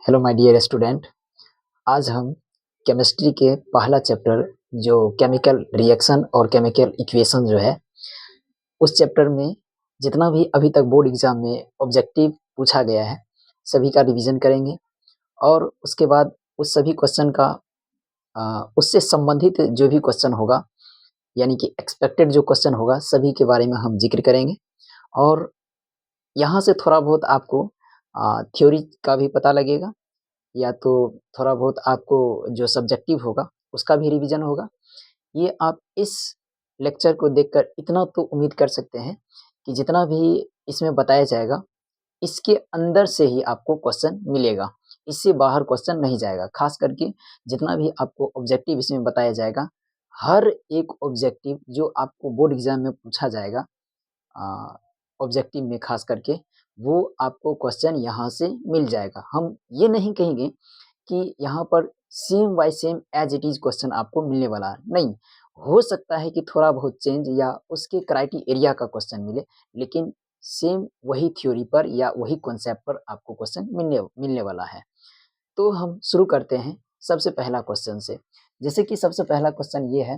Hello my dear student. आज हम chemistry के पहला चैप्टर जो केमिकल रिएक्शन और केमिकल इक्वेशन जो है उस चैप्टर में जितना भी अभी तक बोर्ड एग्जाम में ऑब्जेक्टिव पूछा गया है सभी का रिवीजन करेंगे और उसके बाद उस सभी क्वेश्चन का उससे संबंधित जो भी क्वेश्चन होगा यानी कि एक्सपेक्टेड जो क्वेश्चन होगा सभी के बारे में हम जिक्र करेंगे और यहाँ से थोड़ा बहुत आपको थ्योरी का भी पता लगेगा या तो थोड़ा बहुत आपको जो सब्जेक्टिव होगा उसका भी रिवीजन होगा। ये आप इस लेक्चर को देखकर इतना तो उम्मीद कर सकते हैं कि जितना भी इसमें बताया जाएगा इसके अंदर से ही आपको क्वेश्चन मिलेगा, इससे बाहर क्वेश्चन नहीं जाएगा। खास करके जितना भी आपको ऑब्जेक्टिव इसमें बताया जाएगा, हर एक ऑब्जेक्टिव जो आपको बोर्ड एग्जाम में पूछा जाएगा ऑब्जेक्टिव में खास करके वो आपको क्वेश्चन यहाँ से मिल जाएगा। हम ये नहीं कहेंगे कि यहाँ पर same by same as it is question आपको मिलने वाला है, नहीं। हो सकता है कि थोड़ा बहुत चेंज या उसके क्राइटेरिया का क्वेश्चन मिले, लेकिन सेम वही थ्योरी पर या वही कॉन्सेप्ट पर आपको क्वेश्चन मिलने वाला है। तो हम शुरू करते हैं सबसे पहला क्वेश्चन से। जैसे कि सबसे पहला क्वेश्चन ये है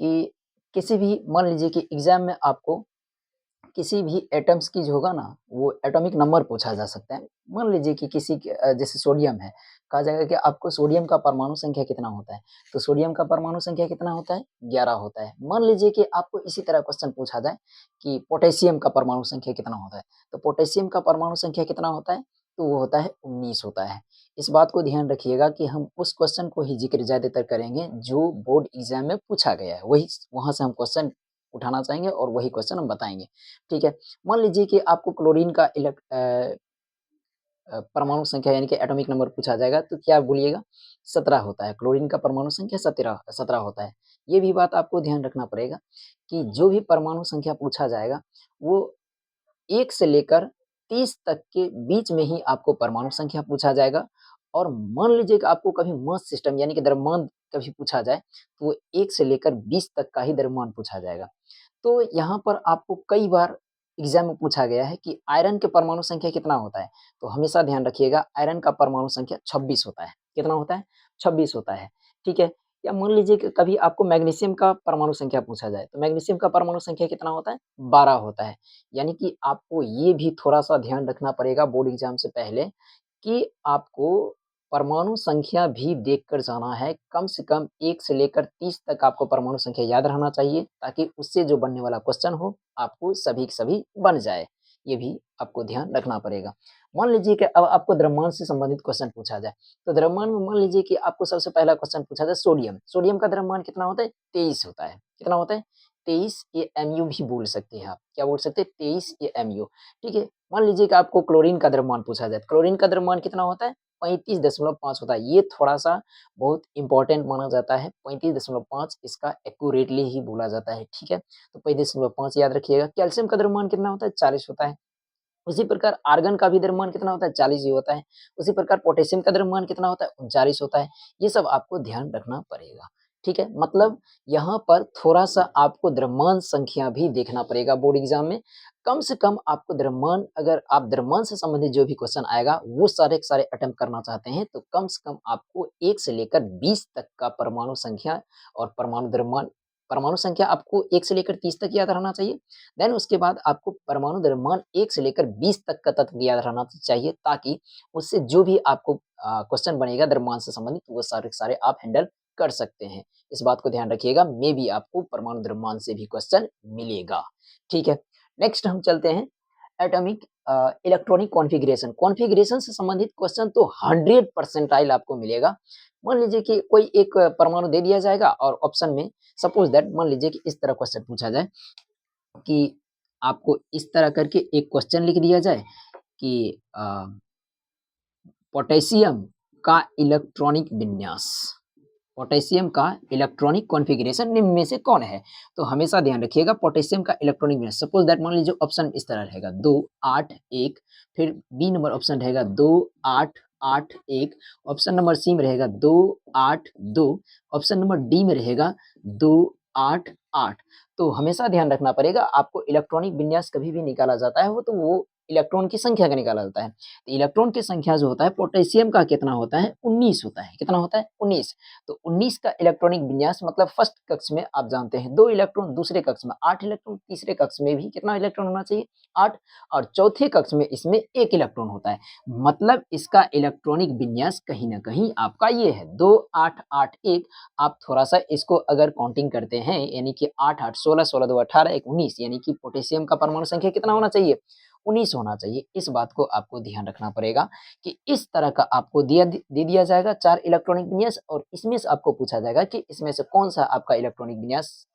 कि किसी भी मान लीजिए कि एग्जाम में आपको किसी भी एटम्स की जो होगा ना वो एटॉमिक नंबर पूछा जा सकता है। मान लीजिए कि किसी के जैसे सोडियम है, कहा जाएगा कि आपको सोडियम का परमाणु संख्या कितना होता है, तो सोडियम का परमाणु संख्या कितना होता है 11 होता है। मान लीजिए कि आपको इसी तरह क्वेश्चन पूछा जाए कि पोटेशियम का परमाणु संख्या कितना होता है, तो पोटेशियम का परमाणु संख्या कितना होता है, तो वो होता है 19 होता है। इस बात को ध्यान रखिएगा कि हम उस क्वेश्चन को ही जिक्र ज्यादातर करेंगे जो बोर्ड एग्जाम में पूछा गया है, वही वहां से हम क्वेश्चन उठाना चाहेंगे और वही क्वेश्चन हम बताएंगे। ठीक है, मान लीजिए कि आपको क्लोरीन का परमाणु संख्या यानी कि एटॉमिक नंबर पूछा जाएगा, तो क्या बोलिएगा 17 होता है। क्लोरीन का परमाणु संख्या 17 होता है। ये भी बात आपको ध्यान रखना पड़ेगा कि जो भी परमाणु संख्या पूछा जाएगा वो 1 से लेकर 30 तक के बीच में ही आपको परमाणु संख्या पूछा जाएगा। और मान लीजिए कि आपको कभी मास सिस्टम यानी कि द्रव्यमान कभी पूछा जाए तो वो 1 से लेकर 20 तक का ही द्रव्यमान पूछा जाएगा। तो यहाँ पर आपको कई बार एग्जाम में पूछा गया है कि आयरन के परमाणु संख्या कितना होता है, तो हमेशा ध्यान रखिएगा आयरन का परमाणु संख्या 26 होता है। कितना होता है? 26 होता है। ठीक है, या मान लीजिए कि कभी आपको मैग्नीशियम का परमाणु संख्या पूछा जाए, तो मैग्नीशियम का परमाणु संख्या कितना होता है? 12 होता है। यानी कि आपको ये भी थोड़ा-सा ध्यान रखना पड़ेगा बोर्ड एग्जाम से पहले कि आपको परमाणु संख्या भी देखकर जाना है। कम से कम 1 से लेकर 30 तक आपको परमाणु संख्या याद रहना चाहिए, ताकि उससे जो बनने वाला क्वेश्चन हो, आपको सभी के सभी बन जाए। ये भी आपको ध्यान रखना पड़ेगा। मान लीजिए कि अब आपको द्रव्यमान से संबंधित क्वेश्चन पूछा जाए, तो द्रव्यमान में मान लीजिए कि आपको सबसे पहला क्वेश्चन पूछा जाए सोडियम। सोडियम का द्रव्यमान कितना होता है? 23 होता है। कितना होता है? 23 एमयू भी बोल सकते हैं आप। क्या बोल सकते हैं? 23 एमयू। ठीक है। मान लीजिए कि आपको क्लोरीन का द्रव्यमान पूछा जाए, क्लोरीन का द्रव्यमान कितना होता है? 35.5 होता है। ये थोड़ा-सा बहुत इम्पोर्टेंट माना जाता है। 35.5 इसका एक्यूरेटली ही बोला जाता है, ठीक है? तो 35.5 याद रखिएगा। कैल्शियम का द्रव्यमान कितना होता है? 40 होता है। उसी प्रकार आर्गन का भी द्रव्यमान कितना होता है? 40 ही होता है। उसी प्रकार पोटेशियम का द्रव्यमान कितना होता है? 39 होता है। ये सब आपको ध्यान रखना पड़ेगा, ठीक है? मतलब यहाँ पर थोड़ा-सा आपको द्रव्यमान संख्या भी देखना पड़ेगा बोर्ड एग्जाम में। कम से कम आपको द्रव्यमान, अगर आप द्रव्यमान से संबंधित जो भी क्वेश्चन आएगा वो सारे के सारे अटेम्प्ट करना चाहते हैं, तो कम से कम आपको 1 से लेकर 20 तक का परमाणु संख्या और परमाणु संख्या आपको 1 से लेकर 30 तक याद रहना चाहिए। देन उसके बाद आपको परमाणु द्रव्यमान 1 से लेकर 20 तक का तत्व याद रहना चाहिए, ताकि उससे जो भी आपको क्वेश्चन बनेगा द्रव्यमान से संबंधित वो सारे के सारे आप हैंडल कर सकते हैं। इस बात को ध्यान रखिएगा, मे बी आपको परमाणु द्रव्यमान से भी क्वेश्चन मिलेगा। ठीक है, नेक्स्ट हम चलते हैं एटॉमिक इलेक्ट्रॉनिक कॉन्फ़िगरेशन से संबंधित क्वेश्चन तो 100 परसेंटाइल आपको मिलेगा। मान लीजिए कि कोई एक परमाणु दे दिया जाएगा और ऑप्शन में सपोज दैट मान लीजिए कि इस तरह क्वेश्चन पूछा जाए कि आपको इस तरह करके एक क्वेश्चन लिख दिया जाए कि पोटेशियम का इलेक्ट्रॉनिक विन्यास, पोटेशियम का इलेक्ट्रॉनिक कॉन्फ़िगरेशन निम्न में से कौन है? तो हमेशा ध्यान रखिएगा पोटेशियम का इलेक्ट्रॉनिक विन्यास। सपोज दैट मान लीजिए ऑप्शन इस तरह रहेगा 2 8 1, फिर बी नंबर ऑप्शन रहेगा 2 8 8 1, ऑप्शन नंबर सी में रहेगा 2 8 2, ऑप्शन नंबर डी में रहेगा 2 8 8। तो हमेशा ध्यान रखना पड़ेगा, आपको इलेक्ट्रॉनिक विन्यास कभी भी निकाला जाता है वो इलेक्ट्रॉन की संख्या का निकाला जाता है। तो इलेक्ट्रॉन की संख्या जो होता है पोटेशियम का कितना होता है 19 होता है। कितना होता है 19। तो 19 का इलेक्ट्रॉनिक विन्यास मतलब फर्स्ट कक्ष में आप जानते हैं 2 इलेक्ट्रॉन, दूसरे कक्ष में 8 इलेक्ट्रॉन, तीसरे कक्ष में भी कितना इलेक्ट्रॉन होना चाहिए 8 और चौथे कक्ष में इसमें 1 इलेक्ट्रॉन होता है। मतलब इसका इलेक्ट्रॉनिक विन्यास कहीं न कहीं आपका ये है 2 8 8 1। आप थोड़ा-सा इसको अगर काउंटिंग करते हैं यानी कि 8 8 16 16 2 18 1 19 यानी कि पोटेशियम का परमाणु संख्या कितना होना चाहिए 19 होना चाहिए। इस बात को आपको ध्यान रखना पड़ेगा कि इस तरह का आपको दे दिया जाएगा 4 इलेक्ट्रॉनिक विन्यास और इसमें से आपको पूछा जाएगा कि इसमें से कौन-सा आपका इलेक्ट्रॉनिक विन्यास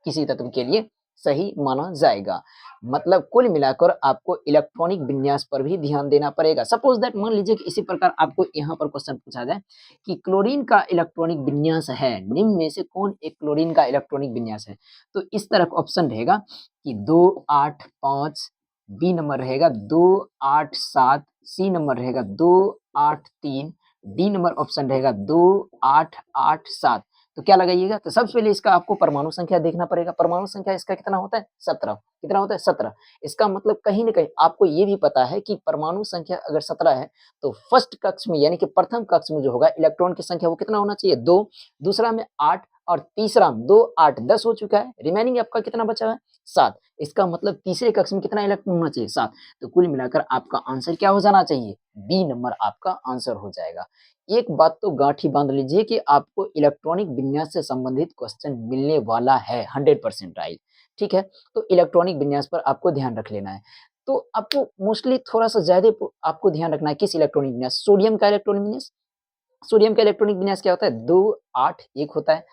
किसी तत्व के लिए सही माना जाएगा। मतलब कुल मिलाकर आपको इलेक्ट्रॉनिक विन्यास पर भी ध्यान देना पड़ेगा। सपोज़ दैट मान लीजिए कि इसी प्रकार आपको यहाँ पर क्वेश्चन पूछा जाए कि क्लोरीन का इलेक्ट्रॉनिक विन्यास है, निम्न में से कौन एक क्लोरीन का इलेक्ट्रॉनिक विन्यास है? तो इस तरह का ऑप्शन रहेगा कि 2 8 5, बी नंबर रहेगा 2 8 7, सी नंबर रहेगा 2 8 3, डी नंबर ऑप्शन रहेगा 2 8 8 7। तो क्या लगाइएगा? तो सबसे पहले इसका आपको परमाणु संख्या देखना पड़ेगा। परमाणु संख्या इसका कितना होता है 17। कितना होता है 17। इसका मतलब कहीं न कहीं आपको ये भी पता है कि परमाणु संख्या अगर 17 है तो फर्स्ट कक्ष में यानी कि प्रथम कक्ष में जो होगा इलेक्ट्रॉन की संख्या वो कितना होना चाहिए 2, दूसरा में 8 और तीसरा में 2 8 10 हो चुका है। रिमेनिंग आपका कितना बचा है 7। इसका मतलब तीसरे कक्ष में कितना इलेक्ट्रॉन होना चाहिए 7। तो कुल मिलाकर आपका आंसर क्या हो जाना चाहिए? बी नंबर आपका आंसर हो जाएगा। एक बात तो गांठ ही बांध लीजिए कि आपको इलेक्ट्रॉनिक विन्यास से संबंधित क्वेश्चन मिलने वाला है 100% राइट। ठीक है, तो इलेक्ट्रॉनिक विन्यास पर आपको ध्यान रख लेना है। तो आपको मोस्टली थोड़ा-सा ज़्यादा आपको ध्यान रखना है किस इलेक्ट्रॉनिक विन्यास, सोडियम का इलेक्ट्रॉनिक विन्यास। सोडियम का इलेक्ट्रॉनिक विन्यास क्या होता है 2 8 1 होता है।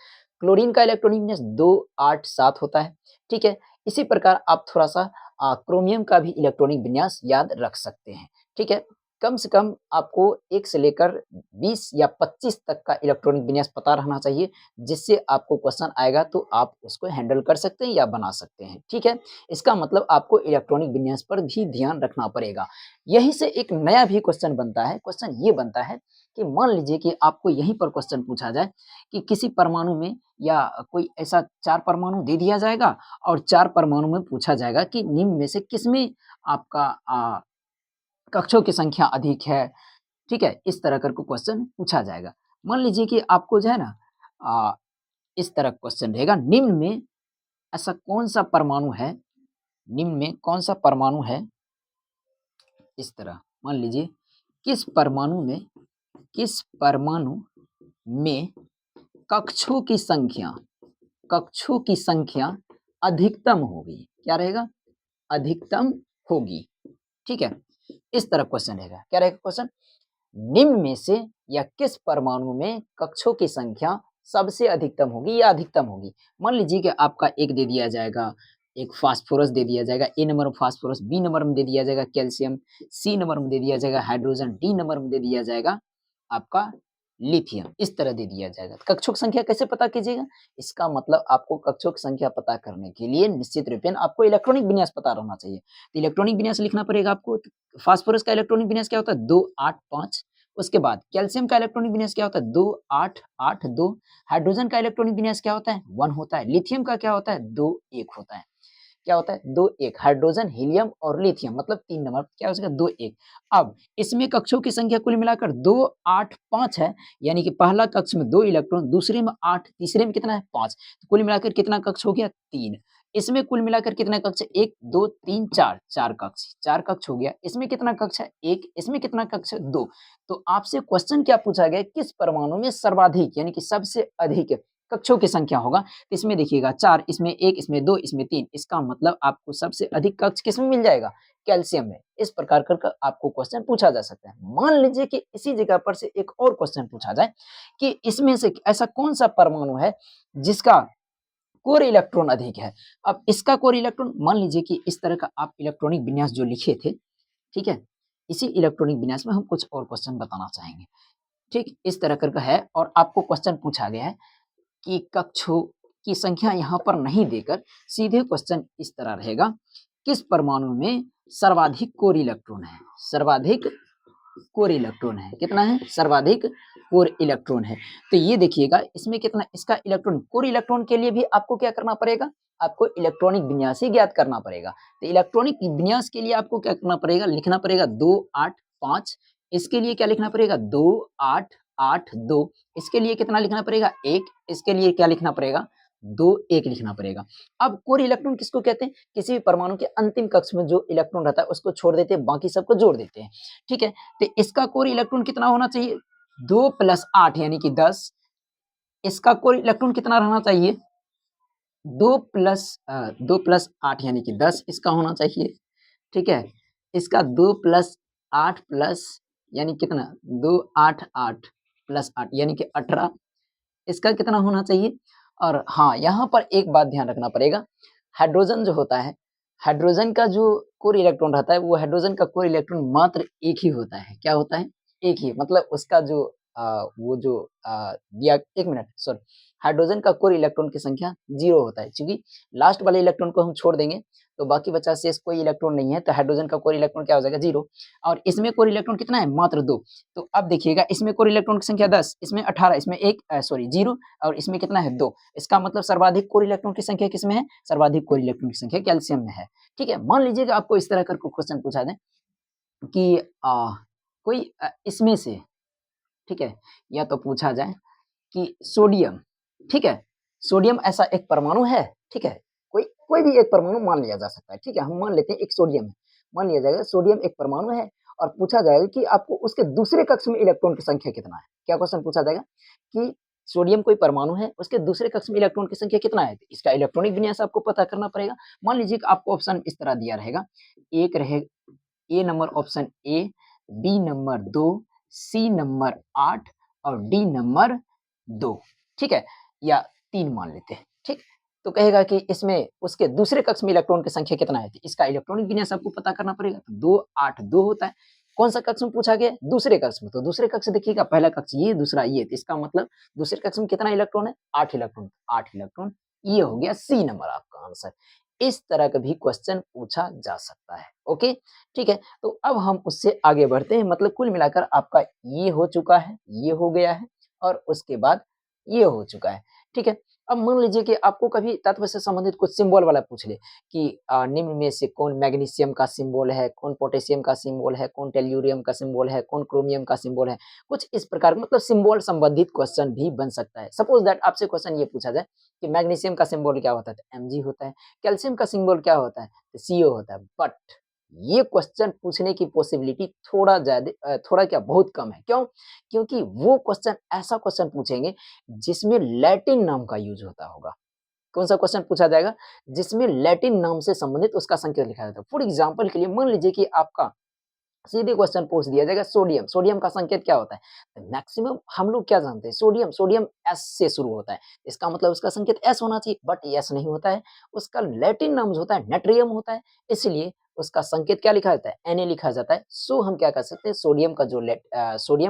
क्लोरीन का इलेक्ट्रॉनिक विन्यास 2 8 7 होता है। ठीक है, इसी प्रकार आप थोड़ा-सा क्रोमियम का भी इलेक्ट्रॉनिक विन्यास याद रख सकते हैं। ठीक है, कम से कम आपको 1 से लेकर 20 या 25 तक का इलेक्ट्रॉनिक विन्यास पता रहना चाहिए, जिससे आपको क्वेश्चन आएगा तो आप उसको हैंडल कर सकते हैं या बना सकते हैं। ठीक है, इसका मतलब आपको इलेक्ट्रॉनिक विन्यास पर भी ध्यान रखना पड़ेगा। यहीं से एक नया भी क्वेश्चन बनता है। क्वेश्चन ये बनता है कि मान लीजिए कि आपको यहीं पर क्वेश्चन पूछा जाए कि किसी परमाणु में या कोई ऐसा 4 परमाणु दे दिया जाएगा और 4 परमाणु में पूछा जाएगा कि निम्न में से किसमें आपका कक्षों की संख्या अधिक है। ठीक है? इस तरह करके क्वेश्चन पूछा जाएगा। मान लीजिए कि आपको जो है ना अ, इस तरह क्वेश्चन रहेगा, निम्न में ऐसा कौन-सा परमाणु है, निम्न में कौन-सा परमाणु है, इस तरह मान लीजिए किस परमाणु में कक्षों की संख्या अधिकतम होगी। क्या रहेगा? अधिकतम होगी। ठीक है? इस तरह क्वेश्चन रहेगा। क्या रहेगा क्वेश्चन? निम्न में से या किस परमाणु में कक्षों की संख्या सबसे अधिकतम होगी या अधिकतम होगी? मान लीजिए कि आपका एक दे दिया जाएगा, एक फास्फोरस दे दिया जाएगा, ए नंबर में फास्फोरस, बी नंबर में दे दिया जाएगा कैल्शियम, सी नंबर में दे दिया जाएगा हाइड्रोजन, डी नंबर में दे दिया जाएगा आपका लिथियम। इस तरह दे दिया जाएगा। तो कक्षों की संख्या कैसे पता कीजिएगा? इसका मतलब आपको कक्षों की संख्या पता करने के लिए निश्चित रूपेण आपको इलेक्ट्रॉनिक विन्यास पता रहना चाहिए। तो इलेक्ट्रॉनिक विन्यास लिखना पड़ेगा आपको। फास्फोरस का इलेक्ट्रॉनिक विन्यास क्या होता है? 2 8 5। उसके बाद कैल्शियम का इलेक्ट्रॉनिक विन्यास क्या होता है? 2 8 8 2। हाइड्रोजन का इलेक्ट्रॉनिक विन्यास क्या होता है? 1 होता है। लिथियम का क्या होता है? 2 1 होता है। क्या होता है? 2 1। हाइड्रोजन, हीलियम और लिथियम मतलब 3 नंबर क्या हो जाएगा? 2 1। अब इसमें कक्षों की संख्या कुल मिलाकर 2 8 5 है, यानी कि पहला कक्ष में 2 इलेक्ट्रॉन, दूसरे में 8, तीसरे में कितना है? 5। तो कुल मिलाकर कितना कक्ष हो गया? 3। इसमें कुल मिलाकर कितना कक्ष है? 1 2 3 4, 4 कक्ष, 4 कक्ष हो गया। इसमें कितना कक्ष है? 1। इसमें कितना कक्ष है? 2। तो आपसे क्वेश्चन क्या पूछा गया? किस परमाणु में सर्वाधिक यानी कि सबसे अधिक कक्षों की संख्या होगा? तो इसमें देखिएगा 4, इसमें 1, इसमें 2, इसमें 3। इसका मतलब आपको सबसे अधिक कक्ष किसमें मिल जाएगा? कैल्शियम में। इस प्रकार कर आपको क्वेश्चन पूछा जा सकता है। मान लीजिए कि इसी जगह पर से एक और क्वेश्चन पूछा जाए कि इसमें से ऐसा कौन-सा परमाणु है जिसका कोर इलेक्ट्रॉन अधिक है? अब इसका कोर इलेक्ट्रॉन मान लीजिए कि इस तरह का आप इलेक्ट्रॉनिक विन्यास जो लिखे थे, ठीक है? इसी इलेक्ट्रॉनिक विन्यास में हम कुछ और क्वेश्चन बताना चाहेंगे। ठीक? इस तरह कर है और आपको क्वेश्चन पूछा गया है कि कक्षों की संख्या यहाँ पर नहीं देकर सीधे क्वेश्चन इस तरह रहेगा, किस परमाणु में सर्वाधिक कोर इलेक्ट्रॉन है? सर्वाधिक कोर इलेक्ट्रॉन है। कितना है? सर्वाधिक कोर इलेक्ट्रॉन है। तो ये देखिएगा इसमें कितना इसका इलेक्ट्रॉन, कोर इलेक्ट्रॉन के लिए भी आपको क्या करना पड़ेगा? आपको इलेक्ट्रॉनिक विन्यास ही ज्ञात करना पड़ेगा। तो इलेक्ट्रॉनिक विन्यास के लिए आपको क्या करना पड़ेगा? लिखना पड़ेगा 2, 8, 5। इसके लिए क्या लिखना पड़ेगा? 2, 8, 8, 2। इसके लिए कितना लिखना पड़ेगा? 1। इसके लिए क्या लिखना पड़ेगा? 2, 1 लिखना पड़ेगा। अब कोर इलेक्ट्रॉन किसको कहते हैं? किसी भी परमाणु के अंतिम कक्ष में जो इलेक्ट्रॉन रहता है उसको छोड़ देते हैं, बाकी सबको जोड़ देते हैं। ठीक है? तो इसका कोर इलेक्ट्रॉन कितना होना चाहिए? 2 + 8 यानी कि 10। इसका कोर इलेक्ट्रॉन कितना रहना चाहिए? 2 + 8 यानी कि 10 इसका होना चाहिए। ठीक है? इसका 2 + 8 प्लस यानी कितना? 2, 8, 8 + 8 यानी कि 18। इसका कितना होना चाहिए? और हाँ, यहाँ पर एक बात ध्यान रखना पड़ेगा, हाइड्रोजन जो होता है, हाइड्रोजन का जो कोर इलेक्ट्रॉन रहता है, वो हाइड्रोजन का कोर इलेक्ट्रॉन मात्र एक ही होता है। क्या होता है? एक ही, मतलब उसका जो वो जो दिया 1 मिनट सॉरी, हाइड्रोजन का कोर इलेक्ट्रॉन की संख्या 0 होता है, चूँकि लास्ट वाले इलेक्ट्रॉन को हम छोड़ देंगे, तो बाकी बचा शेष कोई इलेक्ट्रॉन नहीं है, तो हाइड्रोजन का कोर इलेक्ट्रॉन क्या हो जाएगा? 0। और इसमें कोर इलेक्ट्रॉन कितना है? मात्र 2। तो अब देखिएगा इसमें कोर इलेक्ट्रॉन की संख्या 10, इसमें 18, इसमें 0 और इसमें कितना है? 2। इसका मतलब सर्वाधिक कोर इलेक्ट्रॉन की संख्या किसमें है? सर्वाधिक कोर इलेक्ट्रॉन की संख्या कैल्शियम में है। ठीक है? मान लीजिएगा आपको इस तरह का कोई क्वेश्चन पूछा जाए कि कोई इसमें से, ठीक है? या तो पूछा जाए कि सोडियम, ठीक है? सोडियम ऐसा एक परमाणु है, ठीक है? कोई कोई भी एक परमाणु मान लिया जा सकता है, ठीक है? हम मान लेते हैं एक सोडियम है, मान लिया जाएगा सोडियम एक परमाणु है और पूछा जाएगा कि आपको उसके दूसरे कक्ष में इलेक्ट्रॉन की संख्या कितना है? क्या क्वेश्चन पूछा जाएगा कि सोडियम कोई परमाणु है, उसके दूसरे कक्ष में इलेक्ट्रॉन की संख्या कितना है? इसका इलेक्ट्रॉनिक विन्यास आपको पता करना पड़ेगा। मान लीजिए कि आपको ऑप्शन इस तरह दिया रहेगा, एक रहे A number option A, B number 2, C number 8 और डी नंबर 2, ठीक है? या 3 मान लेते हैं, ठीक? तो कहेगा कि इसमें उसके दूसरे कक्ष में इलेक्ट्रॉन की संख्या कितना है? तो इसका इलेक्ट्रॉनिक विन्यास आपको पता करना पड़ेगा। 2, 8, 2 होता है। कौन-सा कक्ष में पूछा गया? दूसरे कक्ष में। तो दूसरे कक्ष देखिएगा, पहला कक्ष ये, दूसरा ये, तो इसका मतलब दूसरे कक्ष में कितना इलेक्ट्रॉन है? 8 इलेक्ट्रॉन। 8 इलेक्ट्रॉन, ये हो गया सी नंबर आपका आंसर। इस तरह का भी क्वेश्चन पूछा जा सकता है। ओके, ठीक है? तो अब हम उससे आगे बढ़ते हैं, मतलब कुल मिलाकर आपका ये हो चुका है, ये हो गया है और उसके बाद ये हो चुका है, ठीक है? अब मान लीजिए कि आपको कभी तत्व से संबंधित कुछ सिंबल वाला पूछ ले कि निम्न में से कौन मैग्नीशियम का सिंबल है, कौन पोटेशियम का सिंबल है, कौन टेल्यूरियम का सिंबल है, कौन क्रोमियम का सिंबल है, कुछ इस प्रकार मतलब सिंबल संबंधित क्वेश्चन भी बन सकता है। सपोज दैट आपसे क्वेश्चन ये पूछा जाए कि मैग्नीशियम का सिंबल क्या होता है? तो Mg होता है। कैल्शियम का सिंबल क्या होता है? तो Co होता है। बट ये क्वेश्चन पूछने की पॉसिबिलिटी थोड़ा क्या बहुत कम है। क्यों? क्योंकि वो क्वेश्चन ऐसा क्वेश्चन पूछेंगे जिसमें लैटिन नाम का यूज़ होता होगा। कौन-सा क्वेश्चन पूछा जाएगा? जिसमें लैटिन नाम से संबंधित उसका संकेत लिखा जाता है। फॉर एग्जांपल के लिए मान लीजिए कि आपका सीधे क्वेश्चन पूछ दिया जाएगा सोडियम, सोडियम का संकेत क्या होता है? मैक्सिमम हम लोग क्या जानते हैं? सोडियम, सोडियम एस से शुरू होता है। इसका मतलब उसका संकेत एस होना चाहिए, बट एस नहीं होता है। उसका लैटिन नाम जो होता है नाट्रियम होता है, इसलिए उसका संकेत क्या लिखा जाता है? Na लिखा जाता है। सो हम क्या कर सकते हैं? सोडियम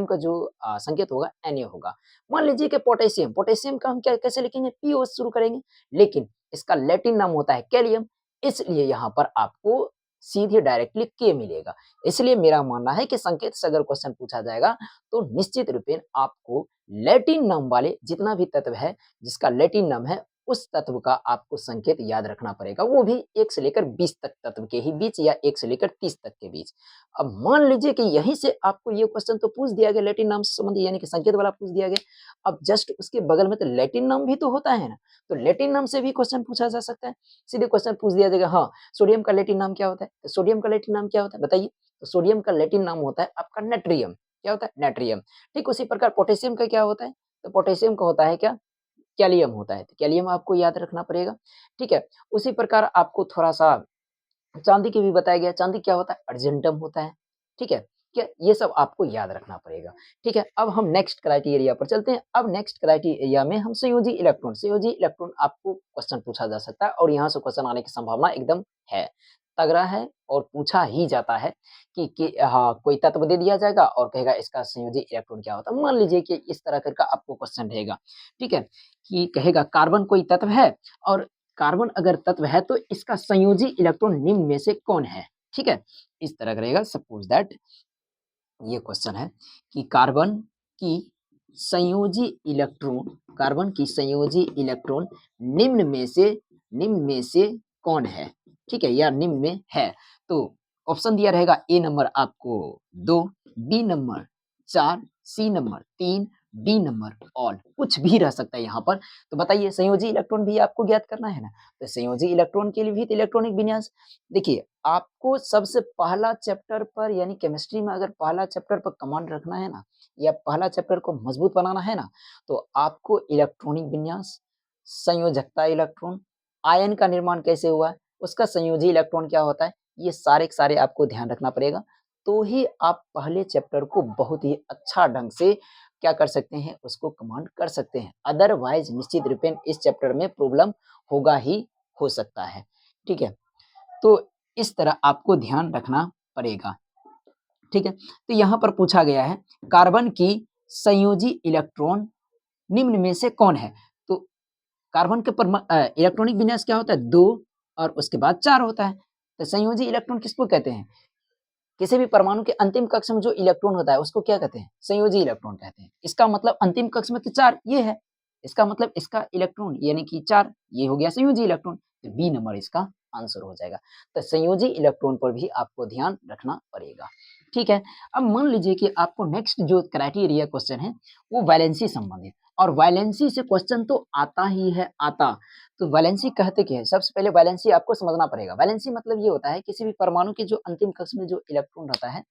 का जो संकेत होगा Na होगा। मान लीजिए कि पोटेशियम, पोटेशियम का हम क्या कैसे लिखेंगे? PO से शुरू करेंगे, लेकिन इसका लैटिन नाम होता है कैलियम, इसलिए यहाँ पर आपको सीधे डायरेक्टली K मिलेगा। इसलिए मेरा मानना है कि संकेत से अगर क्वेश्चन पूछा जाएगा तो निश्चित रूपेण आपको लैटिन नाम वाले जितना भी तत्व है, जिसका लैटिन नाम है, उस तत्व का आपको संकेत याद रखना पड़ेगा। वो भी 1 से लेकर 20 तक तत्व के ही बीच या 1 से लेकर 30 तक के बीच। अब मान लीजिए कि यहीं से आपको ये क्वेश्चन तो पूछ दिया गया लैटिन नाम से संबंधित यानी कि संकेत वाला पूछ दिया गया। अब जस्ट उसके बगल में तो लैटिन नाम भी तो होता है ना, तो लैटिन नाम से भी क्वेश्चन पूछा जा सकता है। सीधे क्वेश्चन पूछ दिया जाएगा, हाँ, सोडियम का लैटिन नाम क्या होता है? तो सोडियम का लैटिन नाम क्या होता है बताइए? तो सोडियम का लैटिन नाम होता है आपका नाट्रियम। क्या होता है? नाट्रियम। ठीक उसी प्रकार पोटेशियम का क्या होता है? तो पोटेशियम का होता है क्या? कैलियम होता है। तो कैलियम आपको याद रखना पड़ेगा। ठीक है? उसी प्रकार आपको थोड़ा-सा चांदी की भी बताया गया, चांदी क्या होता है? अर्जेंटम होता है। ठीक है? क्या ये सब आपको याद रखना पड़ेगा। ठीक है? अब हम नेक्स्ट क्राइटेरिया पर चलते हैं। अब नेक्स्ट क्राइटेरिया में हम संयोजी इलेक्ट्रॉन आपको क्वेश्चन पूछा जा सकता है और यहाँ से क्वेश्चन आने की संभावना एकदम है, तगड़ा है और पूछा ही जाता है कि हाँ, कोई तत्व दे दिया जाएगा और कहेगा इसका संयोजी इलेक्ट्रॉन क्या होता है। मान लीजिए कि इस तरह कर का आपको क्वेश्चन रहेगा, ठीक है? कि कहेगा कार्बन कोई तत्व है और कार्बन अगर तत्व है तो इसका संयोजी इलेक्ट्रॉन निम्न में से कौन है? ठीक है? इस तरह का रहेगा, सपोज दैट ये क्वेश्चन है कि की संयोजी कार्बन की संयोजी इलेक्ट्रॉन निम्न में से कौन है? ठीक है, या निम्न में है। तो ऑप्शन दिया रहेगा ए नंबर आपको 2, B number 4, C number 3, D number all, कुछ भी रह सकता है यहाँ पर। तो बताइए संयोजी इलेक्ट्रॉन भी आपको ज्ञात करना है ना, तो संयोजी इलेक्ट्रॉन के लिए भी तो इलेक्ट्रॉनिक विन्यास, देखिए आपको सबसे पहला चैप्टर पर यानी केमिस्ट्री में अगर पहला चैप्टर पर कमांड रखना है ना, या पहला चैप्टर को मजबूत बनाना है ना, तो आपको इलेक्ट्रॉनिक विन्यास, संयोजकता इलेक्ट्रॉन, आयन का निर्माण कैसे हुआ है, उसका संयोजी इलेक्ट्रॉन क्या होता है, ये सारे के सारे आपको ध्यान रखना पड़ेगा। तो ही आप पहले चैप्टर को बहुत ही अच्छा ढंग से क्या कर सकते हैं, उसको कमांड कर सकते हैं। अदरवाइज निश्चित रूपेण इस चैप्टर में प्रॉब्लम होगा ही हो सकता है। ठीक है, तो इस तरह आपको ध्यान रखना पड़ेगा। ठीक है, तो यहाँ पर पूछा गया है कार्बन की संयोजी इलेक्ट्रॉन निम्न में से कौन है? तो कार्बन के इलेक्ट्रॉनिक विन्यास क्या होता है? 2 और उसके बाद 4 होता है। तो संयोजी इलेक्ट्रॉन किसको कहते हैं? किसी भी परमाणु के अंतिम कक्ष में जो इलेक्ट्रॉन होता है उसको क्या कहते हैं? संयोजी इलेक्ट्रॉन कहते हैं। इसका मतलब अंतिम कक्ष में तो 4 ये है। इसका मतलब इसका इलेक्ट्रॉन यानी कि 4 ये हो गया संयोजी इलेक्ट्रॉन। तो बी नंबर इसका आंसर हो जाएगा। तो संयोजी इलेक्ट्रॉन पर भी आपको ध्यान रखना पड़ेगा। ठीक है, अब मान लीजिए कि आपको नेक्स्ट जो क्राइटेरिया क्वेश्चन है वो वैलेंसी संबंधित, और वैलेंसी से क्वेश्चन तो आता ही है आता। तो वैलेंसी कहते क्या है? सबसे पहले वैलेंसी आपको समझना पड़ेगा। वैलेंसी मतलब ये होता है किसी भी परमाणु के जो अंतिम कक्ष में जो इलेक्ट्रॉन रहता है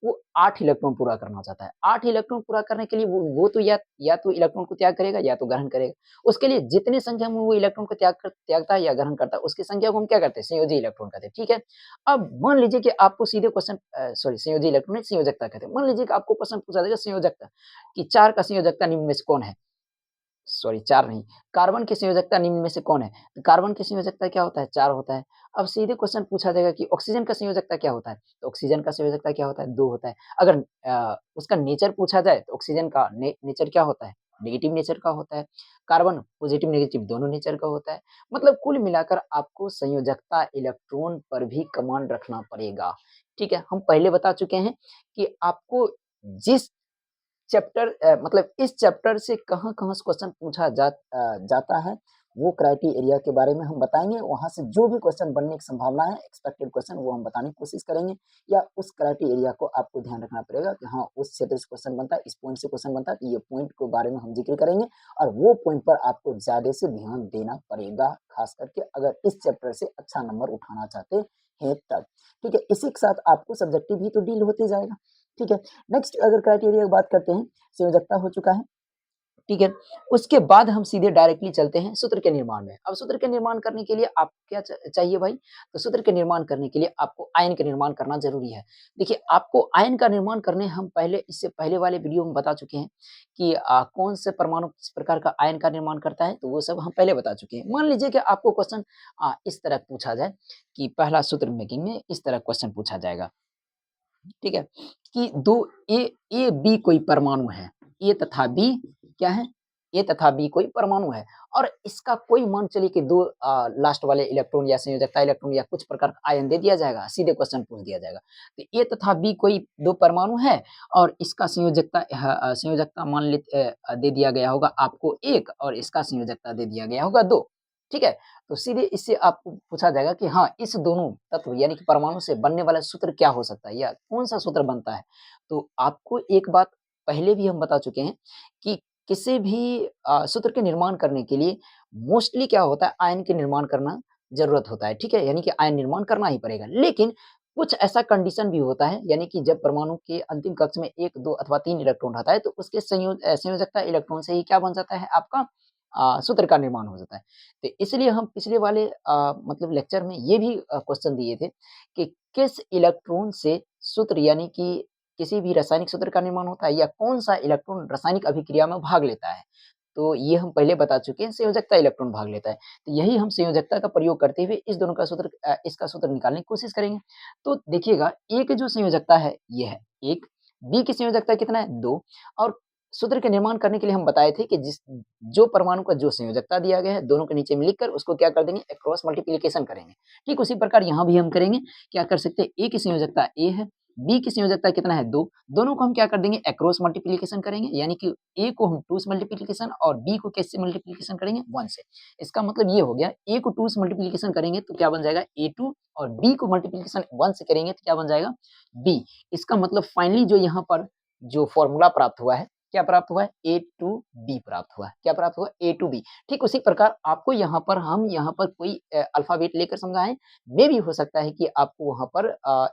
वो 8 इलेक्ट्रॉन पूरा करना चाहता है। 8 इलेक्ट्रॉन पूरा करने के लिए वो तो या तो इलेक्ट्रॉन को त्याग करेगा या तो ग्रहण करेगा। उसके लिए जितनी संख्या में वो इलेक्ट्रॉन को त्यागता है या ग्रहण करता है उसकी संख्या को हम क्या करते हैं? संयोजी इलेक्ट्रॉन कहते हैं। ठीक है, अब मान लीजिए कि आपको सीधे क्वेश्चन सॉरी संयोजी इलेक्ट्रॉन नहीं, संयोजकता कहते हैं। मान लीजिए कि आपको प्रश्न पूछा जाएगा संयोजकता कि 4 का संयोजकता निम्न में से कौन है? सॉरी 4 नहीं, कार्बन की संयोजकता निम्न में से कौन है? तो कार्बन की संयोजकता क्या होता है? 4 होता है। अब सीधे क्वेश्चन पूछा जाएगा कि ऑक्सीजन का संयोजकता क्या होता है? तो ऑक्सीजन का संयोजकता क्या होता है? 2 होता है। अगर उसका नेचर पूछा जाए तो ऑक्सीजन का नेचर क्या होता है? नेगेटिव नेचर का होता है। कार्बन पॉजिटिव नेगेटिव दोनों नेचर का होता है। मतलब कुल मिलाकर आपको संयोजकता इलेक्ट्रॉन पर भी कमांड रखना पड़ेगा। ठीक है, हम पहले बता चुके हैं कि आपको जिस चैप्टर मतलब इस चैप्टर से कहाँ-कहाँ से क्वेश्चन पूछा जाता है, वो क्राइटेरिया के बारे में हम बताएँगे। वहाँ से जो भी क्वेश्चन बनने की संभावना है, एक्सपेक्टेड क्वेश्चन वो हम बताने की कोशिश करेंगे, या उस क्राइटेरिया को आपको ध्यान रखना पड़ेगा कि हाँ, उस क्षेत्र से क्वेश्चन बनता है, इस पॉइंट से क्वेश्चन बनता है, तो ये पॉइंट के बारे में हम ज़िक्र करेंगे और वो पॉइंट पर आपको ज़्यादा से ध्यान देना पड़ेगा, खास करके अगर इस चैप्टर से अच्छा नंबर उठाना चाहते हैं तब। ठीक है, इसी के साथ आपको सब्जेक्टिव भी तो डील होते जाएगा। ठीक है, नेक्स्ट अगर क्राइटेरिया की बात करते हैं, संयोजकता हो चुका है, ठीक है। उसके बाद हम सीधे डायरेक्टली चलते हैं सूत्र के निर्माण में। अब सूत्र के निर्माण करने के लिए आप क्या चाहिए भाई? तो सूत्र के निर्माण करने के लिए आपको आयन का निर्माण करना ज़रूरी है। देखिए, आपको आयन का निर्माण करने हम पहले इससे पहले वाले वीडियो में बता चुके हैं कि कौन से परमाणु किस प्रकार का आयन का निर्माण करता है, तो वो सब हम पहले बता चुके हैं। मान लीजिए कि आपको क्वेश्चन इस तरह पूछा जाए कि पहला सूत्र मेकिंग में इस तरह क्वेश्चन पूछा जाएगा। ठीक है? कि 2 ए, बी कोई परमाणु है। ए तथा बी क्या है? ए तथा बी कोई परमाणु है और इसका कोई मान चलिए कि 2 लास्ट वाले इलेक्ट्रॉन या संयोजकता इलेक्ट्रॉन या कुछ प्रकार का आयन दे दिया जाएगा, सीधे क्वेश्चन पूछ दिया जाएगा। तो ए तथा बी कोई 2 परमाणु है और इसका संयोजकता दे दिया गया होगा आपको 1 और इसका संयोजकता दे दिया गया होगा 2। ठीक है? तो सीधे इससे आपको पूछा जाएगा कि हाँ, इस दोनों तत्व यानी कि परमाणु से बनने वाला सूत्र क्या हो सकता है या कौन-सा सूत्र बनता है? तो आपको एक बात पहले भी हम बता चुके हैं कि किसी भी सूत्र के निर्माण करने के लिए मोस्टली क्या होता है आयन के निर्माण करना ज़रूरत होता है, ठीक है? यानी कि आयन निर्माण करना ही पड़ेगा। लेकिन कुछ ऐसा कंडीशन भी होता है यानी कि जब परमाणु के अंतिम कक्ष में 1, 2 अथवा 3 इलेक्ट्रॉन रहता है तो उसके संयोजकता इलेक्ट्रॉन से ही क्या बन जाता है आपका सूत्र का निर्माण हो जाता है। तो इसलिए हम पिछले वाले मतलब लेक्चर में ये भी क्वेश्चन दिए थे कि किस इलेक्ट्रॉन से सूत्र यानी कि किसी भी रासायनिक सूत्र का निर्माण होता है या कौन-सा इलेक्ट्रॉन रासायनिक अभिक्रिया में भाग लेता है। तो ये हम पहले बता चुके हैं संयोजकता इलेक्ट्रॉन भाग लेता है। तो यही हम संयोजकता का प्रयोग करते हुए इस दोनों का सूत्र इसका सूत्र निकालने की कोशिश करेंगे। तो देखिएगा ए की जो संयोजकता है ये है 1, बी की संयोजकता कितना है 2 और सूत्र के निर्माण करने के लिए हम बताए थे कि जो परमाणु का जो संयोजकता दिया गया है दोनों के नीचे में लिखकर उसको क्या कर देंगे क्रॉस मल्टीप्लिकेशन करेंगे। ठीक उसी प्रकार यहाँ भी हम करेंगे, क्या कर सकते हैं ए की संयोजकता ए है बी की संयोजकता कितना है 2, दोनों को हम क्या कर देंगे अक्रॉस मल्टीप्लिकेशन करेंगे, यानी कि ए को हम 2 से मल्टीप्लिकेशन और बी को कैसे मल्टीप्लिकेशन करेंगे 1 से। इसका मतलब ये हो गया ए को 2 से मल्टीप्लिकेशन करेंगे तो क्या बन जाएगा A2 और बी को मल्टीप्लिकेशन 1 से करेंगे तो क्या बन जाएगा बी। इसका मतलब फाइनली जो यहाँ पर जो फॉर्मूला प्राप्त हुआ है, क्या प्राप्त हुआ है A to B प्राप्त हुआ है। क्या प्राप्त हुआ A to B। ठीक उसी प्रकार आपको यहाँ पर हम यहाँ पर कोई अल्फाबेट लेकर समझाएं, मे भी हो सकता है कि आपको वहाँ पर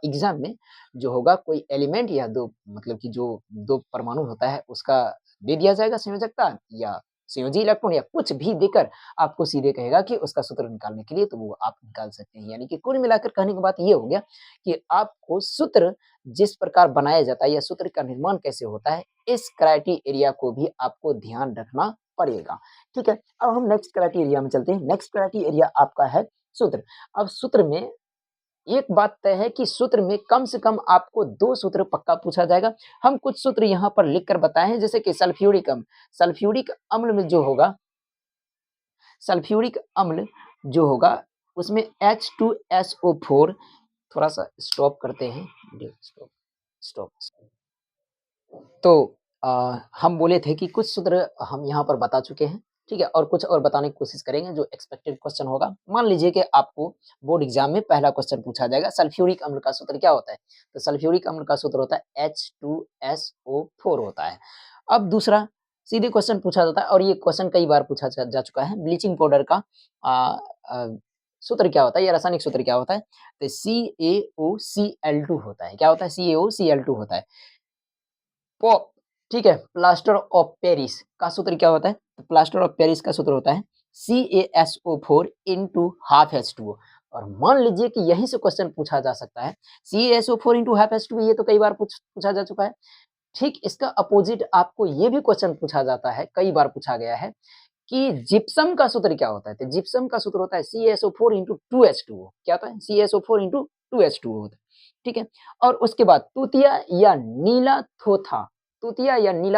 एग्जाम में जो होगा कोई एलिमेंट या दो मतलब कि जो दो परमाणु होता है उसका दे दिया जाएगा संयोजकता या संयोजी इलेक्ट्रॉन या कुछ भी देकर आपको सीधे कहेगा कि उसका सूत्र निकालने के लिए, तो वो आप निकाल सकते हैं। यानी कि कुल मिलाकर कहने की बात ये हो गया कि आपको सूत्र जिस प्रकार बनाया जाता है या सूत्र का निर्माण कैसे होता है, इस क्राइटेरिया को भी आपको ध्यान रखना पड़ेगा। ठीक है, अब हम नेक्स्ट क्राइटेरिया में चलते हैं। नेक्स्ट क्राइटेरिया आपका है सूत्र। अब सूत्र में एक बात तय है कि सूत्र में कम से कम आपको 2 सूत्र पक्का पूछा जाएगा। हम कुछ सूत्र यहाँ पर लिख कर बताए हैं, जैसे कि सल्फ्यूरिक अम्ल में जो होगा, सल्फ्यूरिक अम्ल जो होगा उसमें H2SO4, थोड़ा सा स्टॉप करते हैं, स्टॉप स्टॉप। तो हम बोले थे कि कुछ सूत्र हम यहाँ पर बता चुके हैं, ठीक है, और कुछ और बताने की कोशिश करेंगे जो एक्सपेक्टेड क्वेश्चन होगा। मान लीजिए कि आपको बोर्ड एग्जाम में पहला क्वेश्चन पूछा जाएगा सल्फ्यूरिक अम्ल का सूत्र क्या होता है, तो सल्फ्यूरिक अम्ल का सूत्र होता है H2SO4 होता है। अब दूसरा सीधे क्वेश्चन पूछा जाता है और ये क्वेश्चन कई बार पूछा जा चुका है, ब्लीचिंग पाउडर का सूत्र क्या होता है या रासायनिक सूत्र क्या होता है, तो CaOCl2 होता है। क्या होता है CaOCl2 होता है। ठीक है, प्लास्टर ऑफ पेरिस का सूत्र क्या होता है, तो प्लास्टर ऑफ पेरिस का सूत्र होता है CaSO4 into हाफ H2O। और मान लीजिए कि यहीं से क्वेश्चन पूछा जा सकता है CaSO4 into हाफ H2O, ये तो कई बार पूछा जा चुका है। ठीक इसका अपोजिट आपको ये भी क्वेश्चन पूछा जाता है, कई बार पूछा गया है कि जिप्सम का सूत्र क्या होता है, तो जिप्सम का सूत्र होता है CaSO4 into 2H2O। क्या होता है CaSO4 into 2H2O होता है। ठीक है, और उसके बाद तूतिया या नीला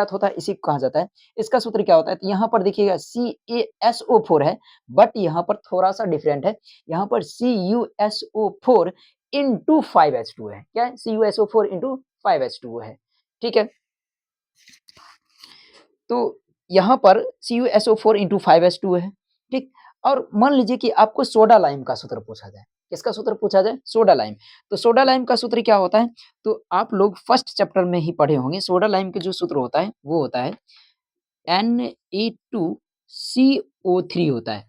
थोथा इसी को कहा जाता है। इसका सूत्र क्या होता है, तो यहाँ पर देखिएगा CaSO4 है, बट यहाँ पर थोड़ा सा डिफरेंट है, यहाँ पर CuSO4 into 5H2 है। क्या है CuSO4 into 5H2O है। ठीक है, तो यहाँ पर CuSO4 into 5H2 है। ठीक, और मान लीजिए कि आपको सोडा लाइम का सूत्र पूछा जाए, किसका सूत्र पूछा जाए, सोडा लाइम। तो सोडा लाइम का सूत्र क्या होता है, तो आप लोग फर्स्ट चैप्टर में ही पढ़े होंगे। सोडा लाइम के जो सूत्र होता है वो होता है Na2CO3 होता है।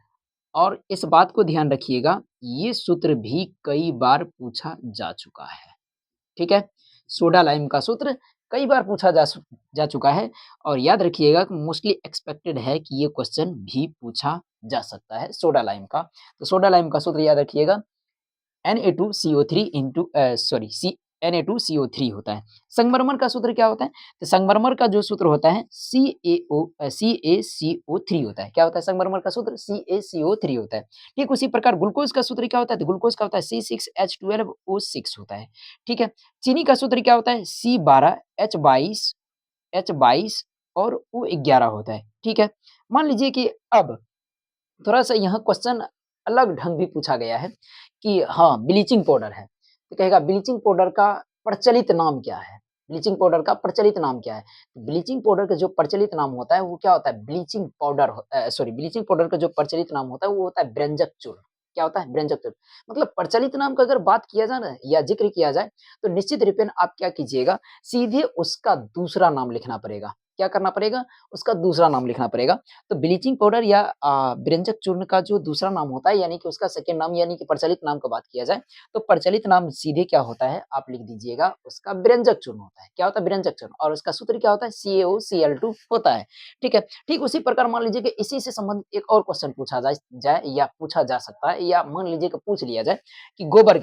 और इस बात को ध्यान रखिएगा, ये सूत्र भी कई बार पूछा जा चुका है। ठीक है, सोडा लाइम का सूत्र कई बार पूछा जा चुका है और याद रखिएगा मोस्टली एक्सपेक्टेड है कि ये क्वेश्चन भी पूछा जा सकता है सोडा लाइम का। तो सोडा लाइम का सूत्र याद रखिएगा Na2CO3 इंटू Na2CO3 होता है। संगमरमर का सूत्र क्या होता है, तो संगमरमर का जो सूत्र होता है CaCO3 होता है। क्या होता है संगमरमर का सूत्र CaCO3 होता है। ठीक उसी प्रकार ग्लूकोज का सूत्र क्या होता है, तो ग्लूकोज का होता है C6H12O6 होता है। ठीक है, चीनी का सूत्र क्या होता है C12H22 और O11 होता है। ठीक है, मान लीजिए कि अब थोड़ा सा यहाँ क्वेश्चन अलग ढंग भी पूछा गया है कि हाँ ब्लीचिंग पाउडर है, तो कहेगा ब्लीचिंग पाउडर का प्रचलित नाम क्या है, ब्लीचिंग पाउडर का प्रचलित नाम क्या है। ब्लीचिंग पाउडर का जो प्रचलित नाम होता है वो क्या होता है, ब्लीचिंग पाउडर का जो प्रचलित नाम होता है वो होता है ब्रंजक चूर्ण। क्या होता है ब्रंजक चूर्ण। मतलब प्रचलित नाम का अगर बात किया जाए ना या जिक्र किया जाए तो निश्चित रूपेण आप क्या कीजिएगा, सीधे उसका दूसरा नाम लिखना पड़ेगा। क्या करना पड़ेगा, उसका दूसरा नाम लिखना पड़ेगा। तो ब्लीचिंग पाउडर या ब्रंजक चूर्ण का जो दूसरा नाम होता है यानी कि उसका सेकंड नाम यानी कि प्रचलित नाम का बात किया जाए तो प्रचलित नाम सीधे क्या होता है आप लिख दीजिएगा, उसका ब्रंजक चूर्ण होता है। क्या होता है ब्रंजक चूर्ण, और उसका सूत्र क्या होता है CaOCl2 होता है। ठीक है, ठीक उसी प्रकार मान लीजिए कि इसी से संबंधित एक और क्वेश्चन पूछा जाए या पूछा जा सकता है, या मान लीजिए कि पूछ लिया जाए कि गोबर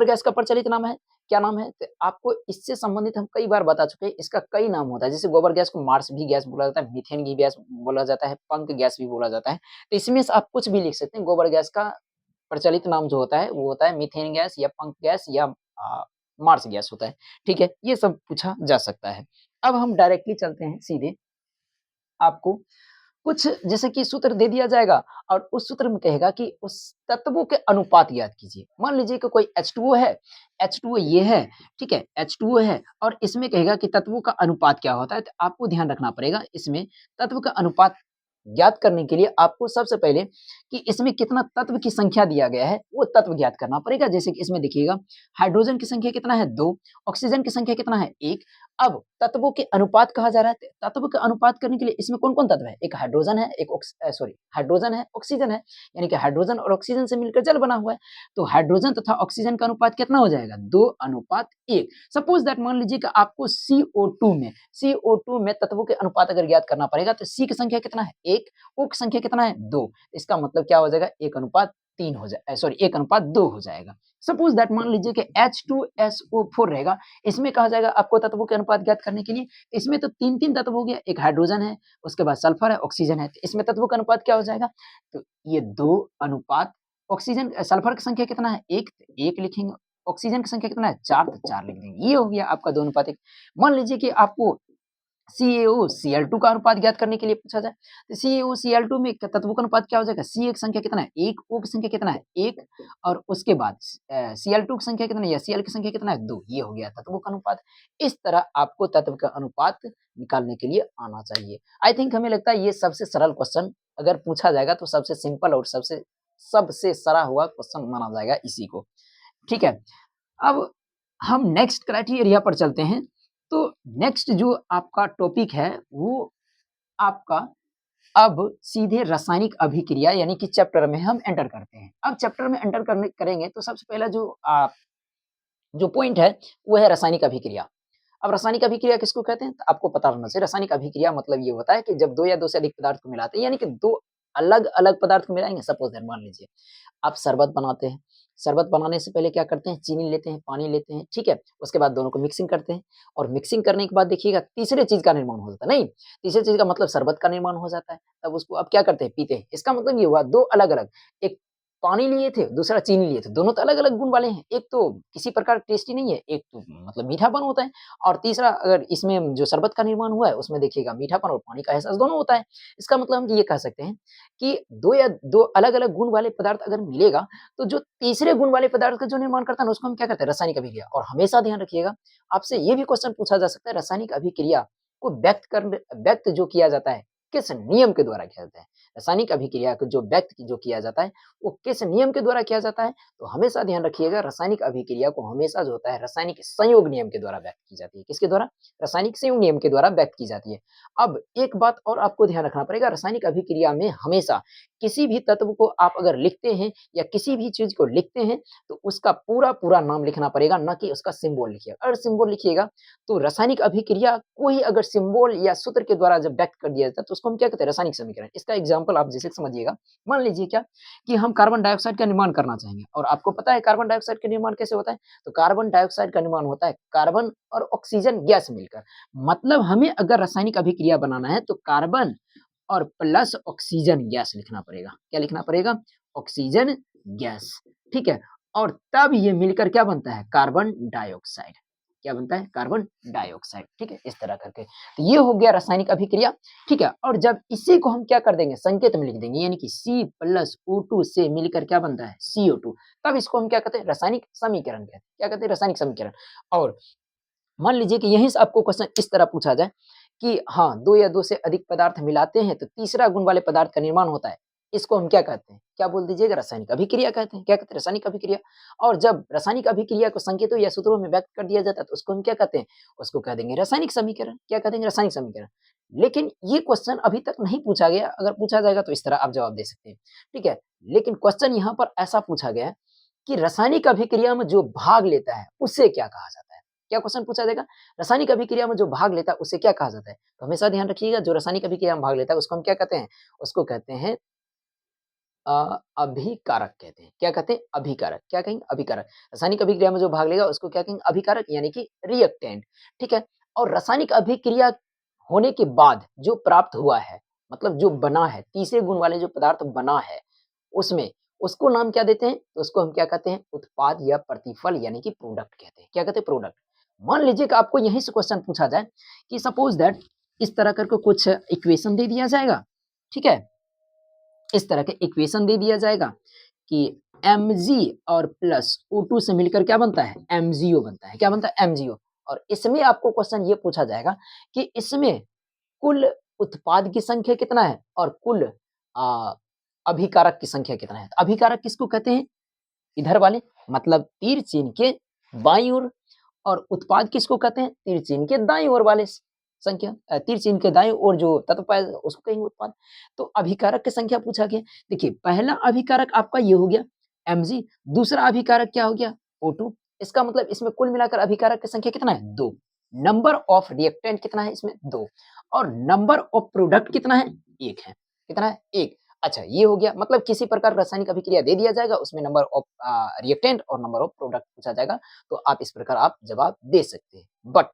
गैस का प्रचलित नाम है, क्या नाम है, तो आपको इससे संबंधित हम कई बार बता चुके हैं। इसका कई नाम होता है, जैसे गोबर गैस को मार्स भी गैस बोला जाता है, मीथेन की गैस बोला जाता है, पंख गैस भी बोला जाता है। तो इसमें से आप कुछ भी लिख सकते हैं। गोबर गैस का प्रचलित नाम जो होता है वो होता है मीथेन गैस या पंख गैस या मार्स गैस होता है। ठीक है, ये सब पूछा जा सकता है। अब हम डायरेक्टली चलते हैं सीधे आपको कुछ जैसे कि सूत्र दे दिया जाएगा और उस सूत्र में कहेगा कि उस तत्वों के अनुपात ज्ञात कीजिए। मान लीजिए कि कोई H2O है, H2O ये है, ठीक है? H2O है और इसमें कहेगा कि तत्वों का अनुपात क्या होता है? तो आपको ध्यान रखना पड़ेगा इसमें तत्व का अनुपात ज्ञात करने के लिए आपको सबसे पहले कि इसमें कितना तत्व की संख्या दिया गया है, वो तत्व ज्ञात करना पड़ेगा। जैसे कि इसमें देखिएगा हाइड्रोजन की संख्या कितना है 2, ऑक्सीजन की संख्या कितना है 1। अब तत्वों के अनुपात कहा जा रहा है, तत्व का अनुपात करने के लिए इसमें कौन-कौन तत्व है? एक हाइड्रोजन है, एक हाइड्रोजन है, ऑक्सीजन है, यानी कि हाइड्रोजन और ऑक्सीजन से मिलकर जल बना हुआ है। तो हाइड्रोजन तथा ऑक्सीजन का अनुपात कितना हो जाएगा? 2:1। सपोज़ दैट मान लीजिए कि आपको CO2 में तत्वों के अनुपात अगर ज्ञात करना पड़ेगा तो C की संख्या कितना है? 1, O की संख्या कितना है? 2। इसका मतलब क्या हो जाएगा? 1:3 हो जाए 1:2 हो जाएगा। सपोज़ दैट मान लीजिए कि H2SO4 रहेगा, इसमें कहा जाएगा आपको तत्वों के अनुपात ज्ञात करने के लिए, इसमें तो 3-3 तत्व हो गया, एक हाइड्रोजन है, उसके बाद सल्फर है, ऑक्सीजन है, तो इसमें तत्वों का अनुपात क्या हो जाएगा? तो ये 2 अनुपात ऑक्सीजन सल्फर की संख्या कितना है? 1, 1 लिखेंगे, ऑक्सीजन की संख्या कितना है? 4, तो 4 लिख देंगे। ये हो गया आपका 2:1। मान लीजिए कि आपको CaO, Cl2 का अनुपात ज्ञात करने के लिए पूछा जाए, तो CaO, Cl2 में तत्वों का अनुपात क्या हो जाएगा? Ca की संख्या कितना है? 1, O की संख्या कितना है? 1 और उसके बाद Cl2 की संख्या कितना है या Cl की संख्या कितना है? 2। ये हो गया तत्वों का अनुपात। इस तरह आपको तत्व का अनुपात निकालने के लिए आना चाहिए। आई थिंक हमें लगता है ये सबसे सरल क्वेश्चन अगर पूछा जाएगा तो सबसे सिंपल और सबसे सबसे सरा हुआ क्वेश्चन माना जाएगा इसी को। ठीक है? अब हम नेक्स्ट क्राइटेरिया पर चलते हैं। तो नेक्स्ट जो आपका टॉपिक है वो आपका अब सीधे रासायनिक अभिक्रिया यानी कि चैप्टर में हम एंटर करते हैं। अब चैप्टर में एंटर करने करेंगे तो सबसे पहला जो पॉइंट है वो है रासायनिक अभिक्रिया। अब रासायनिक अभिक्रिया किसको कहते हैं? तो आपको पता होना चाहिए रासायनिक अभिक्रिया मतलब ये होता है कि जब 2 या 2 से अधिक पदार्थ को मिलाते हैं यानी कि 2 अलग-अलग पदार्थ को मिलाएँगे। सपोज़ दैट मान लीजिए आप शरबत बनाते हैं, शरबत बनाने से पहले क्या करते हैं? चीनी लेते हैं, पानी लेते हैं, ठीक है? उसके बाद दोनों को मिक्सिंग करते हैं और मिक्सिंग करने के बाद देखिएगा तीसरे चीज़ का निर्माण हो जाता है, नहीं? तीसरे चीज़ का मतलब शरबत का निर्माण हो जाता है, तब उसको आप क्या करते हैं? पीते हैं। इसका मतलब ये हुआ 2 अलग-अलग, एक पानी लिए थे, दूसरा चीनी लिए थे, दोनों तो अलग-अलग गुण वाले हैं। एक तो किसी प्रकार टेस्टी नहीं है, एक तो मतलब मीठापन होता है और तीसरा अगर इसमें जो शरबत का निर्माण हुआ है, उसमें देखिएगा मीठापन और पानी का एहसास दोनों होता है। इसका मतलब हम ये कह सकते हैं कि 2 अलग-अलग गुण वाले पदार्थ अगर मिलेगा, तो जो तीसरे गुण वाले पदार्थ का जो निर्माण करता है ना, उसको हम क्या कहते हैं? रासायनिक अभिक्रिया। और हमेशा ध्यान रखिएगा, आपसे ये भी क्वेश्चन पूछा जा सकता है, रासायनिक अभिक्रिया को व्यक्त जो किया जाता है, किस नियम के द्वारा किया जाता है? रासायनिक अभिक्रिया को जो किया जाता है, वो किस नियम के द्वारा किया जाता है? तो हमेशा ध्यान रखिएगा, रासायनिक अभिक्रिया को हमेशा जो होता है, रासायनिक संयोग नियम के द्वारा व्यक्त की जाती है। किसके द्वारा? रासायनिक संयोग नियम के द्वारा व्यक्त की जाती है। अब एक बात और आपको ध्यान रखना पड़ेगा, रासायनिक अभिक्रिया में हमेशा किसी भी तत्व को आप अगर लिखते हैं या किसी भी चीज़ को लिखते हैं, तो उसका पूरा-पूरा नाम लिखना पड़ेगा, ना कि उसका सिंबल लिखिएगा। अगर सिंबल लिखिएगा, तो रासायनिक अभिक्रिया को ही अगर सिंबल या सूत्र के द्वारा जब व्यक्त कर दिया जाता है, तो उसको हम क्या कहते हैं? रासायनिक समीकरण। इसका एग्ज़ाम्पल आप जैसे समझिएगा, मान लीजिए क्या कि हम कार्बन डाइऑक्साइड का निर्माण करना चाहेंगे और आपको पता है कार्बन डाइऑक्साइड का निर्माण कैसे होता है? तो कार्बन डाइऑक्साइड का निर्माण होता है कार्बन और ऑक्सीजन गैस मिलकर। मतलब हमें अगर रासायनिक अभिक्रिया बनाना है, तो कार्बन और प्लस ऑक्सीजन गैस लिखना पड़ेगा। क्या लिखना पड़ेगा? ऑक्सीजन गैस, ठीक है? और तब ये मिलकर क्या बनता है? Carbon dioxide. क्या बनता है? कार्बन डाइऑक्साइड, ठीक है? इस तरह करके। तो ये हो गया रासायनिक अभिक्रिया, ठीक है? और जब इसी को हम क्या कर देंगे? संकेत में लिख देंगे, यानी कि C+O2 से मिलकर क्या बनता है? CO2। तब इसको हम क्या कहते हैं? रासायनिक समीकरण कहते हैं। क्या कहते हैं? रासायनिक समीकरण। और मान लीजिए कि यहीं से आपको क्वेश्चन इस तरह पूछा जाए कि हाँ, 2 या 2 से अधिक पदार्थ मिलाते हैं तो तीसरा गुण वाले पदार्थ का निर्माण होता है। इसको हम क्या कहते हैं? क्या बोल दीजिएगा? रासायनिक अभिक्रिया कहते हैं। क्या कहते हैं? रासायनिक अभिक्रिया। और जब रासायनिक अभिक्रिया को संकेतों या सूत्रों में व्यक्त कर दिया जाता है तो उसको हम क्या कहते हैं? उसको कह देंगे रासायनिक समीकरण। क्या कह देंगे? रासायनिक समीकरण। लेकिन ये क्वेश्चन अभी तक नहीं पूछा गया, अगर पूछा जाएगा तो इस तरह आप जवाब दे सकते हैं। ठीक है? लेकिन क्वेश्चन यहाँ पर ऐसा पूछा गया है कि रासायनिक अभिक्रिया में जो भाग लेता है, उसे क्या कहा जाता है? क्या क्वेश्चन पूछा जाएगा? रासायनिक अभिक्रिया में जो भाग लेता है, उसे क्या कहा जाता है? तो हमेशा ध्यान रखिएगा, जो रासायनिक अभिक्रिया में भाग लेता है, उसको हम क्या कहते हैं? उसको कहते हैं अभिकारक कहते हैं। क्या कहते हैं? अभिकारक। क्या कहेंगे? अभिकारक। रासायनिक अभिक्रिया में जो भाग लेगा, उसको क्या कहेंगे? अभिकारक यानी कि रिएक्टेंट, ठीक है? और रासायनिक अभिक्रिया होने के बाद जो प्राप्त हुआ है, मतलब जो बना है, तीसरे गुण वाले जो पदार्थ बना है, उसमें, उसको नाम क्या देते हैं? तो उसको हम क्या कहते हैं? उत्पाद या प्रतिफल यानी कि प्रोडक्ट कहते हैं। क्या कहते हैं? प्रोडक्ट। मान लीजिए कि आपको यहीं से क्वेश्चन पूछा जाए कि सपोज़ दैट इस तरह करके कुछ इक्वेशन दे दिया जाएगा ठीक है? इस तरह के इक्वेशन दे दिया जाएगा कि Mg और प्लस O2 से मिलकर क्या बनता है? MgO बनता है। क्या बनता है? MgO। और इसमें आपको क्वेश्चन ये पूछा जाएगा कि इसमें कुल उत्पाद की संख्या कितना है और कुल अ, अभिकारक की संख्या कितना है? तो अभिकारक किसको कहते हैं? इधर वाले, मतलब तीर चिन्ह के बाईं ओर, और उत्पाद किसको कहते हैं? तीर चिन्ह के दाईं ओर वाले संख्या, तीर चिन्ह के दाईं ओर जो तत्व पाएगा उसको कहेंगे उत्पाद। तो अभिकारक की संख्या पूछा गया। देखिए, पहला अभिकारक आपका ये हो गया Mg, दूसरा अभिकारक क्या हो गया? O2। इसका मतलब इसमें कुल मिलाकर अभिकारक की संख्या कितना है? 2। नंबर ऑफ रिएक्टेंट कितना है इसमें? 2। और नंबर ऑफ प्रोडक्ट कितना है? 1 है। कितना है? 1। अच्छा, ये हो गया, मतलब किसी प्रकार रासायनिक अभिक्रिया दे दिया जाएगा, उसमें नंबर ऑफ रिएक्टेंट और नंबर ऑफ प्रोडक्ट पूछा जाएगा, तो आप इस प्रकार आप जवाब दे सकते हैं। बट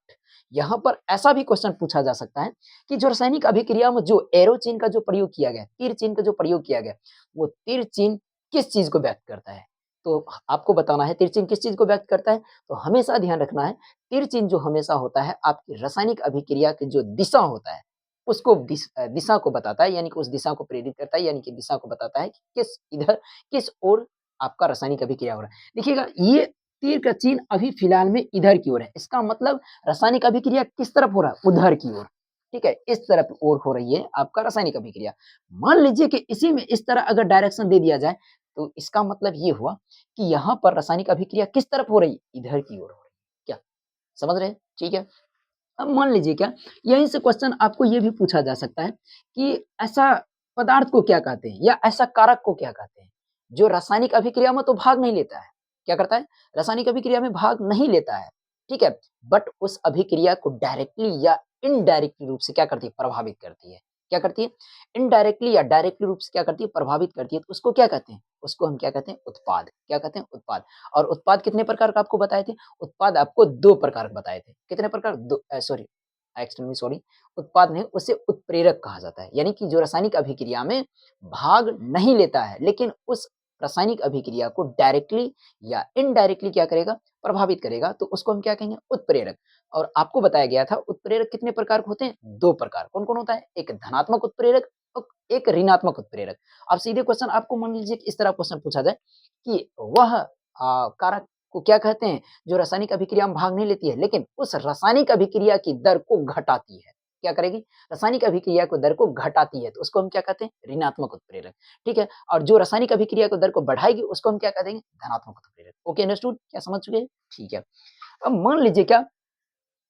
यहाँ पर ऐसा भी क्वेश्चन पूछा जा सकता है कि जो रासायनिक अभिक्रिया में जो एरो चिन्ह का जो प्रयोग किया गया, तीर चिन्ह का जो प्रयोग किया गया, वो तीर चिन्ह किस चीज को व्यक्त करता है? तो आपको बताना है तीर चिन्ह किस चीज को व्यक्त करता है। तो हमेशा ध्यान रखना है, तीर चिन्ह जो हमेशा होता है आपकी रासायनिक अभिक्रिया की जो दिशा होता है, उसको दिशा को बताता है, यानी कि उस दिशा को प्रेरित करता है, यानी कि दिशा को बताता है कि किस ओर आपका रासायनिक अभिक्रिया हो रहा है। देखिएगा, ये तीर का चिन्ह अभी फिलहाल में इधर की ओर है, इसका मतलब रासायनिक अभिक्रिया किस तरफ हो रहा है? उधर की ओर। ठीक है, इस तरफ ओर हो रही है आपका रासायनिक अभिक्रिया। मान लीजिए कि इसी में इस तरह अगर डायरेक्शन दे दिया जाए, तो इसका मतलब ये हुआ कि यहाँ पर रासायनिक अभिक्रिया किस तरफ हो रही है? इधर की ओर हो रही है। क्या समझ रहे हैं? ठीक है। अब मान लीजिए क्या, यहीं से क्वेश्चन आपको ये भी पूछा जा सकता है कि ऐसा पदार्थ को क्या कहते हैं या ऐसा कारक को क्या कहते हैं जो रासायनिक अभिक्रिया में तो भाग नहीं लेता है? क्या करता है? रासायनिक अभिक्रिया में भाग नहीं लेता है, ठीक है, बट उस अभिक्रिया को डायरेक्टली या इनडायरेक्टली रूप से क्या करती है? प्रभावित करती है। क्या करती है? इनडायरेक्टली या डायरेक्टली रूप से क्या करती है? प्रभावित करती है। तो उसको क्या कहते हैं? उसको हम क्या कहते हैं? उत्पाद। क्या कहते हैं? उत्पाद। और उत्पाद कितने प्रकार का आपको बताए थे? उत्पाद आपको 2 प्रकार के बताए थे। कितने प्रकार? सॉरी, एक्सट्रीमली सॉरी, उत्पाद नहीं, उसे उत्प्रेरक कहा जाता है। यानी कि जो रासायनिक अभिक्रिया में भाग नहीं लेता है, लेकिन उस रासायनिक अभिक्रिया को डायरेक्टली या इनडायरेक्टली क्या करेगा? प्रभावित करेगा, तो उसको हम क्या कहेंगे? उत्प्रेरक। और आपको बताया गया था उत्प्रेरक कितने प्रकार के होते हैं? 2 प्रकार। कौन-कौन होता है? एक धनात्मक उत्प्रेरक और एक ऋणात्मक उत्प्रेरक। अब सीधे क्वेश्चन आपको मान लीजिए कि इस तरह क्वेश्चन पूछा जाए कि वह कारक को क्या कहते हैं जो रासायनिक अभिक्रिया में भाग नहीं लेती है, लेकिन उस रासायनिक अभिक्रिया की दर को घटाती है? क्या करेगी? रासायनिक अभिक्रिया को दर को घटाती है, तो उसको हम क्या कहते हैं? ऋणात्मक उत्प्रेरक। ठीक है? और जो रासायनिक अभिक्रिया को दर को बढ़ाएगी, उसको हम क्या कह देंगे? धनात्मक उत्प्रेरक। Okay, understood? क्या समझ चुके हैं? ठीक है। अब मान लीजिए क्या,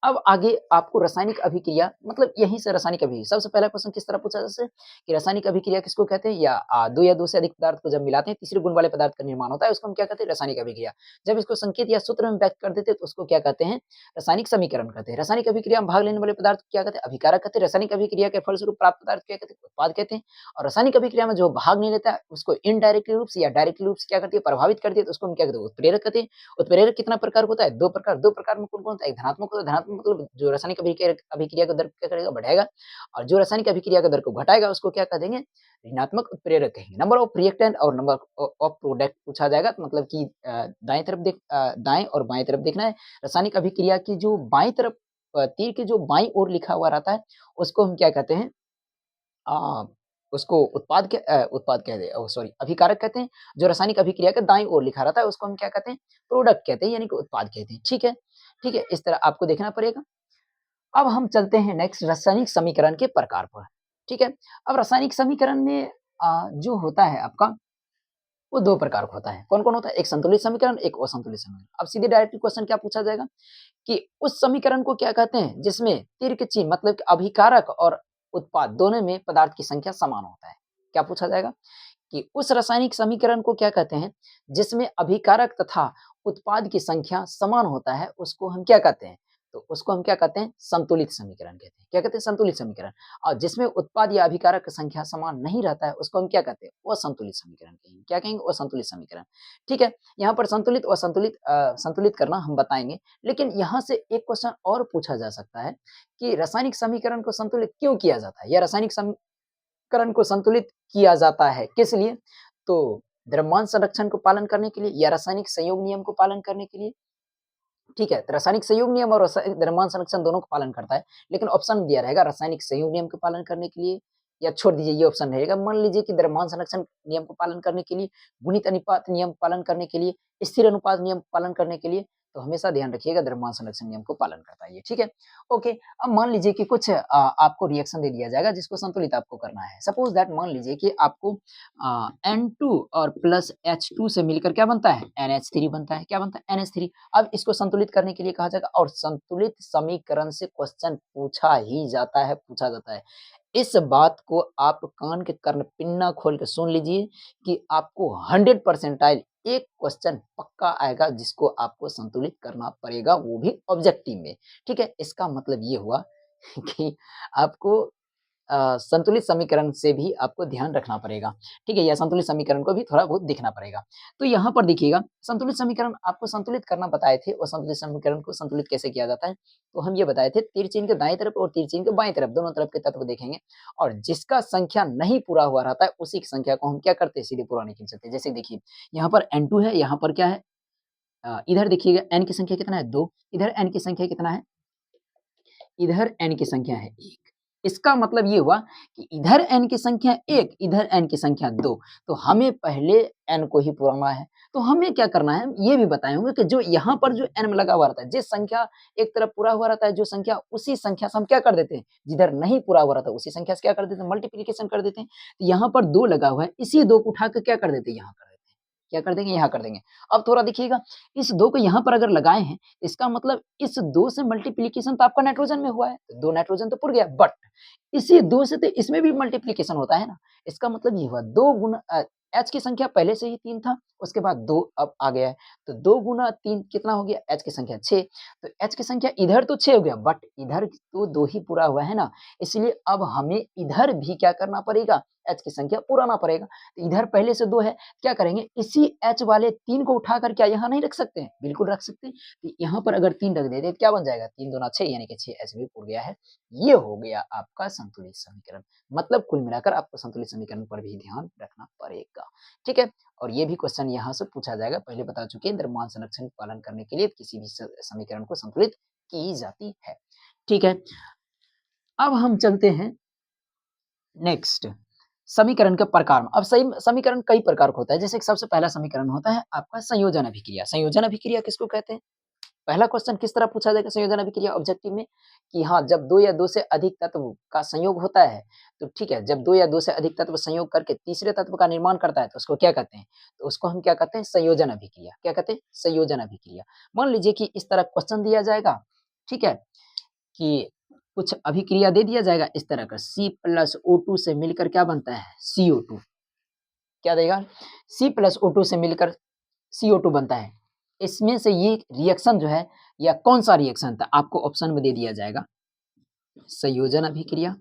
अब आगे आपको रासायनिक अभिक्रिया, मतलब यहीं से रासायनिक अभिक्रिया, सबसे पहला क्वेश्चन किस तरह पूछा जैसे कि रासायनिक अभिक्रिया किसको कहते हैं? या 2 या 2 से अधिक पदार्थ को जब मिलाते हैं, तीसरे गुण वाले पदार्थ का निर्माण होता है, उसको हम क्या कहते हैं? रासायनिक अभिक्रिया। जब इसको संकेत या सूत्र में व्यक्त कर देते हैं, तो उसको क्या कहते हैं? रासायनिक समीकरण कहते हैं। रासायनिक अभिक्रिया में भाग लेने वाले पदार्थ को क्या कहते हैं? अभिकारक कहते हैं। रासायनिक अभिक्रिया के फलस्वरूप प्राप्त पदार्थ क्या कहते हैं? उत्पाद कहते हैं। और रासायनिक अभिक्रिया में जो भाग नहीं लेता है, उसको इनडायरेक्टली रूप से या डायरेक्टली रूप से क्या करती है? प्रभावित करती है, तो उसको हम क्या कहते हैं? उत्प्रेरक कहते हैं। उत्प्रेरक कितना प्रकार का होता है? 2 प्रकार। 2 प्रकार में कौन-कौन सा है? एक धनात्मक होता है, धनात्मक मतलब जो रासायनिक अभिक्रिया का दर क्या करेगा? बढ़ाएगा, और जो रासायनिक अभिक्रिया का दर को घटाएगा, उसको क्या कह देंगे? ऋणात्मक उत्प्रेरक कहेंगे। नंबर ऑफ रिएक्टेंट और नंबर ऑफ प्रोडक्ट पूछा जाएगा, तो मतलब कि दाएँ और बाएँ तरफ देखना है। रासायनिक अभिक्रिया की जो बाईं तरफ तीर के जो बाईं ओर लिखा हुआ रहता है, उसको हम क्या कहते हैं? अ, उसको उत्पाद कह दे सॉरी, अभिकारक कहते हैं। जो रासायनिक अभिक्रिया के दाईं ओर लिखा रहता है, उसको हम क्या कहते हैं? प्रोडक्ट कहते हैं, यानी कि उत्पाद कहते हैं। ठीक है? ठीक है, इस तरह आपको देखना पड़ेगा। अब हम चलते हैं नेक्स्ट रासायनिक समीकरण के प्रकार पर। ठीक है? अब रासायनिक समीकरण में जो होता है आपका, वो 2 प्रकार का होता है। कौन-कौन होता है? एक संतुलित समीकरण, एक असंतुलित समीकरण। अब सीधे डायरेक्टली क्वेश्चन क्या पूछा जाएगा कि उस समीकरण को क्या कहते हैं जिसमें तीर के चिन्ह, मतलब कि अभिकारक और उत्पाद दोनों में पदार्थ की संख्या समान होता है? क्या पूछा जाएगा कि उस रासायनिक समीकरण को क्या कहते हैं जिसमें अभिकारक तथा उत्पाद की संख्या समान होता है, उसको हम क्या कहते हैं? तो उसको हम क्या कहते हैं? संतुलित समीकरण कहते हैं। क्या कहते हैं? संतुलित समीकरण। और जिसमें उत्पाद या अभिकारक की संख्या समान नहीं रहता है, उसको हम क्या कहते हैं? असंतुलित समीकरण कहेंगे। क्या कहेंगे? असंतुलित समीकरण। ठीक है? यहाँ पर संतुलित और संतुलित करना हम बताएंगे, लेकिन यहाँ से एक क्वेश्चन और पूछा जा सकता है कि रासायनिक समीकरण को संतुलित क्यों किया जाता है, या रासायनिक करण को संतुलित किया जाता है, किस लिए? तो द्रव्यमान संरक्षण को पालन करने के लिए, या रासायनिक संयोग नियम को पालन करने के लिए। ठीक है, तो रासायनिक संयोग नियम और द्रव्यमान संरक्षण दोनों को पालन करता है, लेकिन ऑप्शन दिया रहेगा रासायनिक संयोग नियम के पालन करने के लिए या छोड़ दीजिए ये ऑप्शन रहेगा। मान लीजिए कि द्रव्यमान संरक्षण नियम को पालन करने के लिए, गुणित अनुपात नियम पालन करने के लिए, स्थिर अनुपात नियम पालन करने के लिए, तो हमेशा ध्यान रखिएगा द्रव्यमान संरक्षण नियम को पालन करता है ये, ठीक है? ओके, अब मान लीजिए कि कुछ आपको रिएक्शन दे दिया जाएगा जिसको संतुलित आपको करना है। सपोज दैट मान लीजिए कि आपको N2 और प्लस H2 से मिलकर क्या बनता है? NH3 बनता है। क्या बनता है? NH3। अब इसको संतुलित करने के लिए कहा जाएगा और संतुलित समीकरण से क्वेश्चन पूछा जाता है। इस बात को आप कान के कर्णपिन्ना खोल के सुन लीजिए कि आपको 100 परसेंटाइल एक क्वेश्चन पक्का आएगा जिसको आपको संतुलित करना पड़ेगा, वो भी ऑब्जेक्टिव में, ठीक है? इसका मतलब ये हुआ कि आपको संतुलित समीकरण से भी आपको ध्यान रखना पड़ेगा, ठीक है? या संतुलित समीकरण को भी थोड़ा बहुत देखना पड़ेगा। तो यहाँ पर देखिएगा, संतुलित समीकरण आपको संतुलित करना बताए थे और संतुलित समीकरण को संतुलित कैसे किया जाता है, तो हम ये बताए थे तिरछिन के दाएं तरफ और तिरछिन के बाएं तरफ दोनों तरफ के तत्व देखेंगे और जिसका संख्या नहीं पूरा हुआ रहता है उसी की संख्या को हम क्या करते हैं, सीधे पूरा नहीं खींच सकते। जैसे देखिए यहाँ पर N2 है, यहाँ पर क्या है, इधर देखिएगा n की संख्या कितना है 2, इधर n की संख्या कितना है, इधर n की संख्या है 1। इसका मतलब ये हुआ कि इधर n की संख्या 1, इधर n की संख्या 2, तो हमें पहले n को ही पुराना है। तो हमें क्या करना है, ये भी बताए होंगे कि जो यहाँ पर जो n में लगा हुआ रहता है, जिस संख्या एक तरफ पूरा हुआ रहता है, जो संख्या उसी संख्या से हम क्या कर देते हैं, जिधर नहीं पूरा हुआ रहता है उसी संख्या से क्या कर देते हैं, मल्टीप्लिकेशन कर देते हैं। तो यहाँ पर 2 लगा हुआ है, इसी 2 को उठा के क्या कर देते हैं, यहाँ कर देते हैं। क्या कर देंगे, यहाँ कर देंगे। अब थोड़ा देखिएगा, इस 2 को यहाँ पर अगर लगाए हैं, इसका मतलब इस 2 से मल्टीप्लिकेशन तो आपका नाइट्रोजन में हुआ है, 2 नाइट्रोजन तो पुर गया, बट इसी 2 से तो इसमें भी मल्टीप्लिकेशन होता है ना। इसका मतलब ये हुआ 2 गुना H की संख्या पहले से ही 3 था, उसके बाद 2 अब आ गया है, तो 2 गुना 3 कितना हो गया, H की संख्या 6। तो H की संख्या इधर तो 6 हो गया, बट इधर तो 2 ही पूरा हुआ है ना, इसलिए अब हमें इधर भी क्या करना पड़ेगा, H की संख्या पुराना पड़ेगा। तो इधर पहले से 2 है, क्या करेंगे, इसी H वाले 3 को उठाकर क्या यहाँ नहीं रख सकते हैं? बिल्कुल रख सकते हैं। तो यहाँ पर अगर 3 रख देते तो क्या बन जाएगा, 3 दूना 6 यानी कि 6H भी पुर गया है। ये हो गया आपका संतुलित समीकरण। मतलब कुल मिलाकर आपको संतुलित समीकरण पर भी ध्यान रखना पड़ेगा, ठीक है? और ये भी क्वेश्चन यहाँ से पूछा जाएगा, पहले बता चुके हैं द्रव्यमान संरक्षण पालन करने के लिए किसी भी समीकरण को संतुलित की जाती है, ठीक है? अब हम चलते हैं नेक्स्ट समीकरण के प्रकार में। अब सही समीकरण कई प्रकार का होता है, जैसे कि सबसे पहला समीकरण होता है आपका संयोजन अभिक्रिया। संयोजन अभिक्रिया किसको कहते हैं? पहला क्वेश्चन किस तरह पूछा जाएगा संयोजन अभिक्रिया ऑब्जेक्टिव में, कि हाँ, जब 2 या 2 से अधिक तत्व का संयोग होता है, तो ठीक है, जब 2 या 2 से अधिक तत्व संयोग करके तीसरे तत्व का निर्माण करता है, तो उसको क्या कहते हैं? तो उसको हम क्या कहते हैं, संयोजन अभिक्रिया। क्या कहते हैं? संयोजन अभिक्रिया। मान लीजिए कि इस तरह क्वेश्चन दिया जाएगा, ठीक है, कि कुछ अभिक्रिया दे दिया जाएगा इस तरह का, C+O2 से मिलकर क्या बनता है, CO2। क्या देगा, C+O2 से मिलकर CO2 बनता है। इसमें से ये रिएक्शन जो है, या कौन सा रिएक्शन था, आपको ऑप्शन में दे दिया जाएगा, संयोजन अभिक्रिया,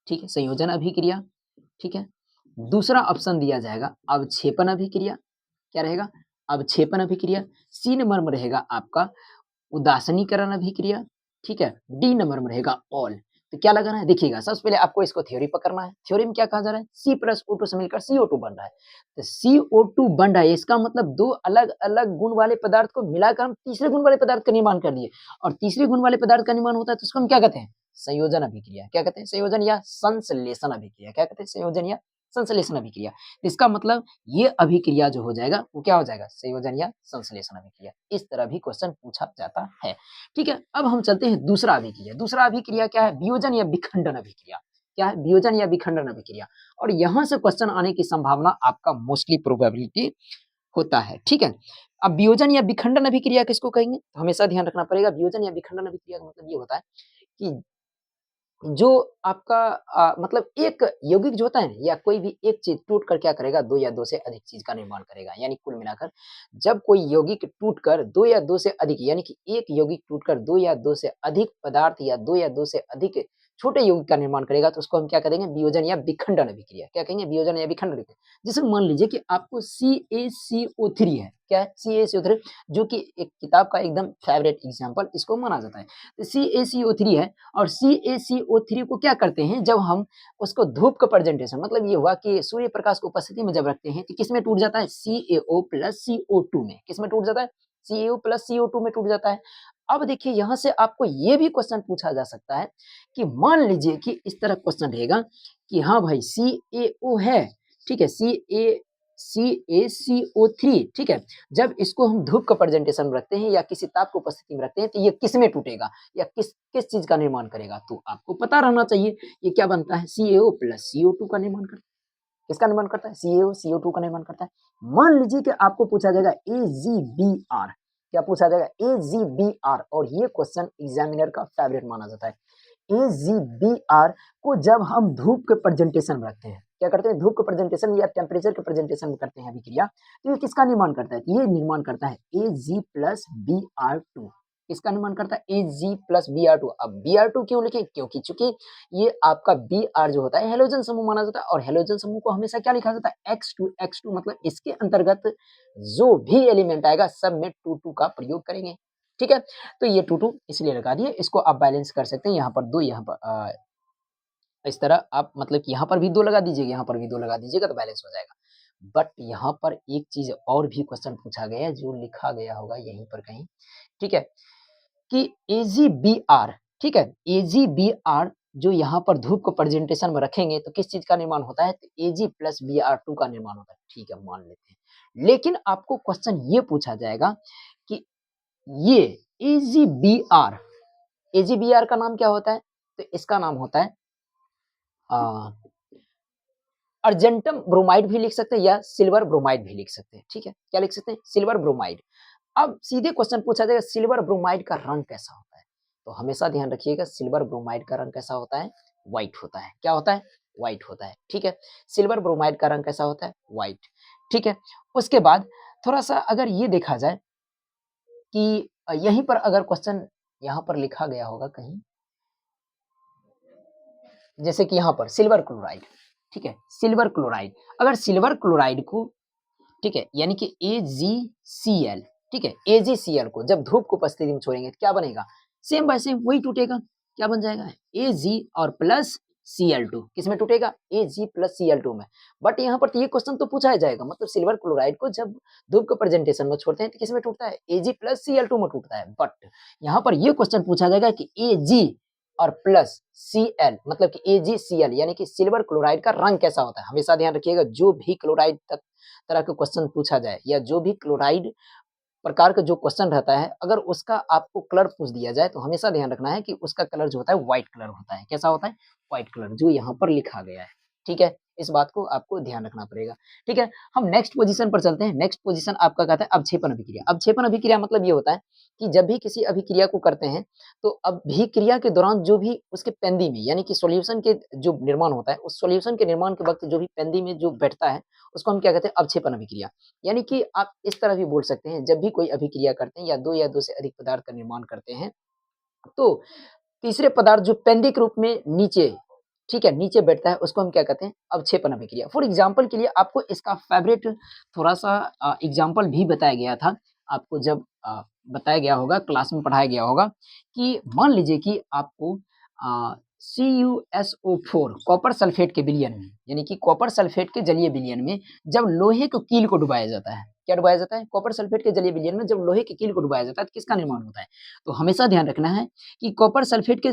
ठीक है, संयोजन अभिक्रिया, ठीक है। दूसरा ऑप्शन दिया जाएगा अवक्षेपण अभिक्रिया। क्या रहेगा, अवक्षेपण अभिक्रिया। सी नंबर में रहेगा आपका उदासीनीकरण अभिक्रिया, ठीक है। डी नंबर में रहेगा ऑल। तो क्या लगाना है, देखिएगा, सबसे पहले आपको इसको थ्योरी पकड़ना है। थ्योरी में क्या कहा जा रहा है, C+O2 से मिलकर CO2 बन रहा है। तो CO2 बन रहा है, इसका मतलब 2 अलग-अलग गुण वाले पदार्थ को मिलाकर हम तीसरे गुण वाले पदार्थ का निर्माण कर दिए, और तीसरे गुण वाले पदार्थ का निर्माण होता है तो उसको हम क्या कहते हैं, संयोजन अभिक्रिया। क्या कहते हैं, संयोजन या संश्लेषण अभिक्रिया। क्या कहते हैं, संयोजन या संश्लेषण अभिक्रिया। इसका मतलब ये अभिक्रिया जो हो जाएगा वो क्या हो जाएगा, संयोजन या संश्लेषण अभिक्रिया। इस तरह भी क्वेश्चन पूछा जाता है, ठीक है। अब हम चलते हैं दूसरा अभिक्रिया। दूसरा अभिक्रिया क्या है, वियोजन या विखंडन अभिक्रिया। क्या है, वियोजन या विखंडन अभिक्रिया। और यहाँ से क्वेश्चन आने की संभावना आपका मोस्टली प्रोबेबिलिटी होता है, ठीक है। अब वियोजन या विखंडन अभिक्रिया किसको कहेंगे, तो हमेशा ध्यान रखना पड़ेगा, वियोजन या विखंडन अभिक्रिया का मतलब ये होता है कि जो आपका मतलब एक यौगिक जो होता है ना, या कोई भी एक चीज टूट कर क्या करेगा, 2 या 2 से अधिक चीज का निर्माण करेगा। यानी कुल मिलाकर जब कोई यौगिक टूटकर 2 या 2 से अधिक, यानी कि एक यौगिक टूटकर 2 या 2 से अधिक पदार्थ या 2 या 2 से अधिक छोटे यौगिक का निर्माण करेगा, तो उसको हम क्या कहेंगे, वियोजन या विखंडन अभिक्रिया। क्या कहेंगे, वियोजन या विखंडन अभिक्रिया। जैसे मान लीजिए कि आपको CaCO3 है, क्या है, CaCO3, जो कि एक किताब का एकदम फेवरेट एग्जाम्पल इसको माना जाता है। तो CaCO3 है, और CaCO3 को क्या करते हैं, जब हम उसको धूप का प्रेजेंटेशन, मतलब ये हुआ कि सूर्य प्रकाश की उपस्थिति में जब रखते हैं, तो किसमें टूट जाता है, CaO+CO2 में। किसमें टूट जाता है, CaO+CO2 में टूट जाता है। अब देखिए यहाँ से आपको ये भी क्वेश्चन पूछा जा सकता है कि मान लीजिए कि इस तरह क्वेश्चन रहेगा कि हाँ भाई CaO है, ठीक है, CaCO3, ठीक है, जब इसको हम धूप का प्रेजेंटेशन में रखते हैं या किसी ताप की उपस्थिति में रखते हैं तो ये किस में टूटेगा या किस किस चीज का निर्माण करेगा, तो आपको पता रहना चाहिए ये क्या बनता है, CaO प्लस CO2 का निर्माण करता है। किसका निर्माण करता है, CaO CO2 का निर्माण करता है। मान लीजिए कि आपको पूछा जाएगा AgBr, क्या पूछा जाएगा, AgBr, और ये क्वेश्चन एग्जामिनर का फेवरेट माना जाता है। AgBr को जब हम धूप के प्रेजेंटेशन में रखते हैं, क्या करते हैं, धूप के प्रेजेंटेशन या टेम्परेचर के प्रेजेंटेशन में करते हैं अभिक्रिया, तो ये किसका निर्माण करता है, ये निर्माण करता है Ag प्लस Br2। किसका निर्माण करता है, Ag प्लस Br2। अब Br2 क्यों लिखे, क्योंकि चूंकि ये आपका Br जो होता है हेलोजन समूह माना जाता है, और हेलोजन समूह को हमेशा क्या लिखा जाता है, X2 मतलब इसके अंतर्गत जो भी एलिमेंट आएगा सब में 2 का प्रयोग करेंगे, ठीक है। तो ये 2 इसलिए लगा दिए, इसको आप बैलेंस कर सकते हैं, यहाँ पर 2, यहाँ पर इस तरह आप मतलब कि यहाँ पर भी 2 लगा दीजिएगा, यहाँ पर भी 2 लगा दीजिएगा तो बैलेंस हो जाएगा। बट यहाँ पर एक चीज और भी क्वेश्चन पूछा गया है जो लिखा गया होगा यहीं पर कहीं, ठीक है, कि AgBr, ठीक है, AgBr जो यहाँ पर धूप को प्रेजेंटेशन में रखेंगे तो किस चीज का निर्माण होता है, तो Ag प्लस Br2 का निर्माण होता है, ठीक है, मान लेते हैं। लेकिन आपको क्वेश्चन ये पूछा जाएगा कि ये AgBr, AgBr का नाम क्या होता है, तो इसका नाम होता है अर्जेंटम ब्रोमाइड भी लिख सकते हैं या सिल्वर ब्रोमाइड भी लिख सकते हैं, ठीक है, क्या लिख सकते हैं, सिल्वर ब्रोमाइड। अब सीधे क्वेश्चन पूछा जाएगा सिल्वर ब्रोमाइड का रंग कैसा होता है, तो हमेशा ध्यान रखिएगा सिल्वर ब्रोमाइड का रंग कैसा होता है, व्हाइट होता है, क्या होता है, व्हाइट होता है, ठीक है, सिल्वर ब्रोमाइड का रंग कैसा होता है, व्हाइट, ठीक है। उसके बाद थोड़ा सा अगर ये देखा जाए कि यहीं पर अगर क्वेश्चन यहाँ पर लिखा गया होगा कहीं, जैसे कि यहाँ पर सिल्वर क्लोराइड, ठीक है, सिल्वर क्लोराइड, अगर सिल्वर क्लोराइड को, ठीक है, यानी कि AgCl, ठीक है, AgCl को जब धूप को उपस्थिति में छोड़ेंगे तो क्या बनेगा, सेम बाय सेम वही टूटेगा, क्या बन जाएगा, Ag और प्लस Cl2, किस में टूटेगा, Ag प्लस Cl2 में। बट यहाँ पर तो ये क्वेश्चन तो पूछा जाएगा, मतलब सिल्वर क्लोराइड को जब धूप के प्रेजेंटेशन में छोड़ते हैं तो किस में टूटता है, Ag प्लस Cl2 में टूटता है। बट यहाँ पर ये क्वेश्चन पूछा जाएगा कि Ag और प्लस Cl मतलब कि AgCl यानी कि सिल्वर क्लोराइड का रंग कैसा होता है। हमेशा ध्यान रखिएगा जो भी क्लोराइड तरह का क्वेश्चन पूछा जाए या जो भी क्लोराइड प्रकार का जो क्वेश्चन रहता है, अगर उसका आपको कलर पूछ दिया जाए तो हमेशा ध्यान रखना है कि उसका कलर जो होता है व्हाइट कलर होता है, कैसा होता है, व्हाइट कलर, जो यहाँ पर लिखा गया है, ठीक है, इस बात को आपको ध्यान रखना पड़ेगा, ठीक है। हम नेक्स्ट पोजीशन पर चलते हैं। नेक्स्ट पोजीशन आपका कहता है अवक्षेपण अभिक्रिया। अवक्षेपण अभिक्रिया मतलब ये होता है कि जब भी किसी अभिक्रिया को करते हैं तो अभिक्रिया के दौरान जो भी उसके पेंदी में यानी कि सॉल्यूशन के जो निर्माण होता है, उस सॉल्यूशन के निर्माण के वक्त जो भी पेंदी में जो बैठता है उसको हम क्या कहते हैं, अवक्षेपण अभिक्रिया। यानी कि आप इस तरह भी बोल सकते हैं, जब भी कोई अभिक्रिया करते हैं या दो से अधिक पदार्थ का निर्माण करते हैं तो तीसरे पदार्थ जो पेंदी के रूप में नीचे, ठीक है, नीचे बैठता है उसको हम क्या कहते हैं, अवक्षेपण अभिक्रिया। फॉर एग्जांपल के लिए आपको इसका फेवरेट थोड़ा सा एग्जांपल भी बताया गया था, आपको जब बताया गया होगा, क्लास में पढ़ाया गया होगा कि मान लीजिए कि आपको CuSO4 कॉपर सल्फेट के विलयन में, यानी कि कॉपर सल्फेट के जलीय विलयन में जब लोहे के कील को डुबाया जाता है, क्या डुबाया जाता है, कॉपर सल्फेट के जलीय विलयन में जब लोहे के कील को डुबाया जाता है तो किसका निर्माण होता है, तो हमेशा ध्यान रखना है कि कॉपर सल्फेट के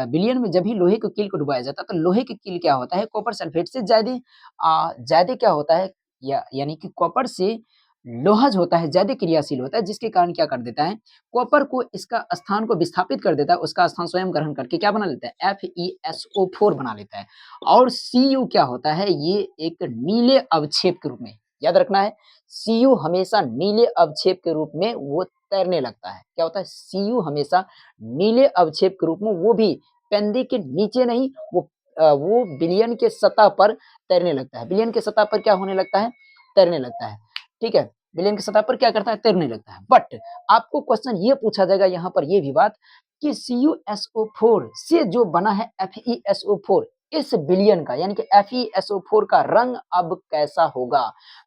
विलयन में जब भी लोहे के कील को डुबाया जाता है तो लोहे के कील क्या होता है, कॉपर सल्फेट से ज्यादा क्या होता है, यानी कि कॉपर से लोहा जो होता है ज्यादा क्रियाशील होता है, जिसके कारण क्या कर देता है, कॉपर को इसका स्थान को विस्थापित कर देता है, उसका स्थान स्वयं ग्रहण करके क्या बना लेता है, FeSO4 बना लेता है। और Cu क्या होता है, ये एक नीले अवक्षेप के रूप में, याद रखना है, Cu हमेशा नीले अवक्षेप के रूप में वो तैरने लगता है। क्या होता है, Cu हमेशा नीले अवक्षेप के रूप में, वो भी पेंदी के नीचे नहीं, वो विलयन के सतह पर तैरने लगता है। विलयन के सतह पर क्या होने लगता है, तैरने लगता है, ठीक है, विलयन की सतह पर क्या करता है, तैरने लगता है। बट आपको क्वेश्चन ये पूछा जाएगा यहाँ पर ये भी बात कि CuSO4 से जो बना है FeSO4, इस विलयन का यानी कि FeSO4 का रंग अब कैसा होगा,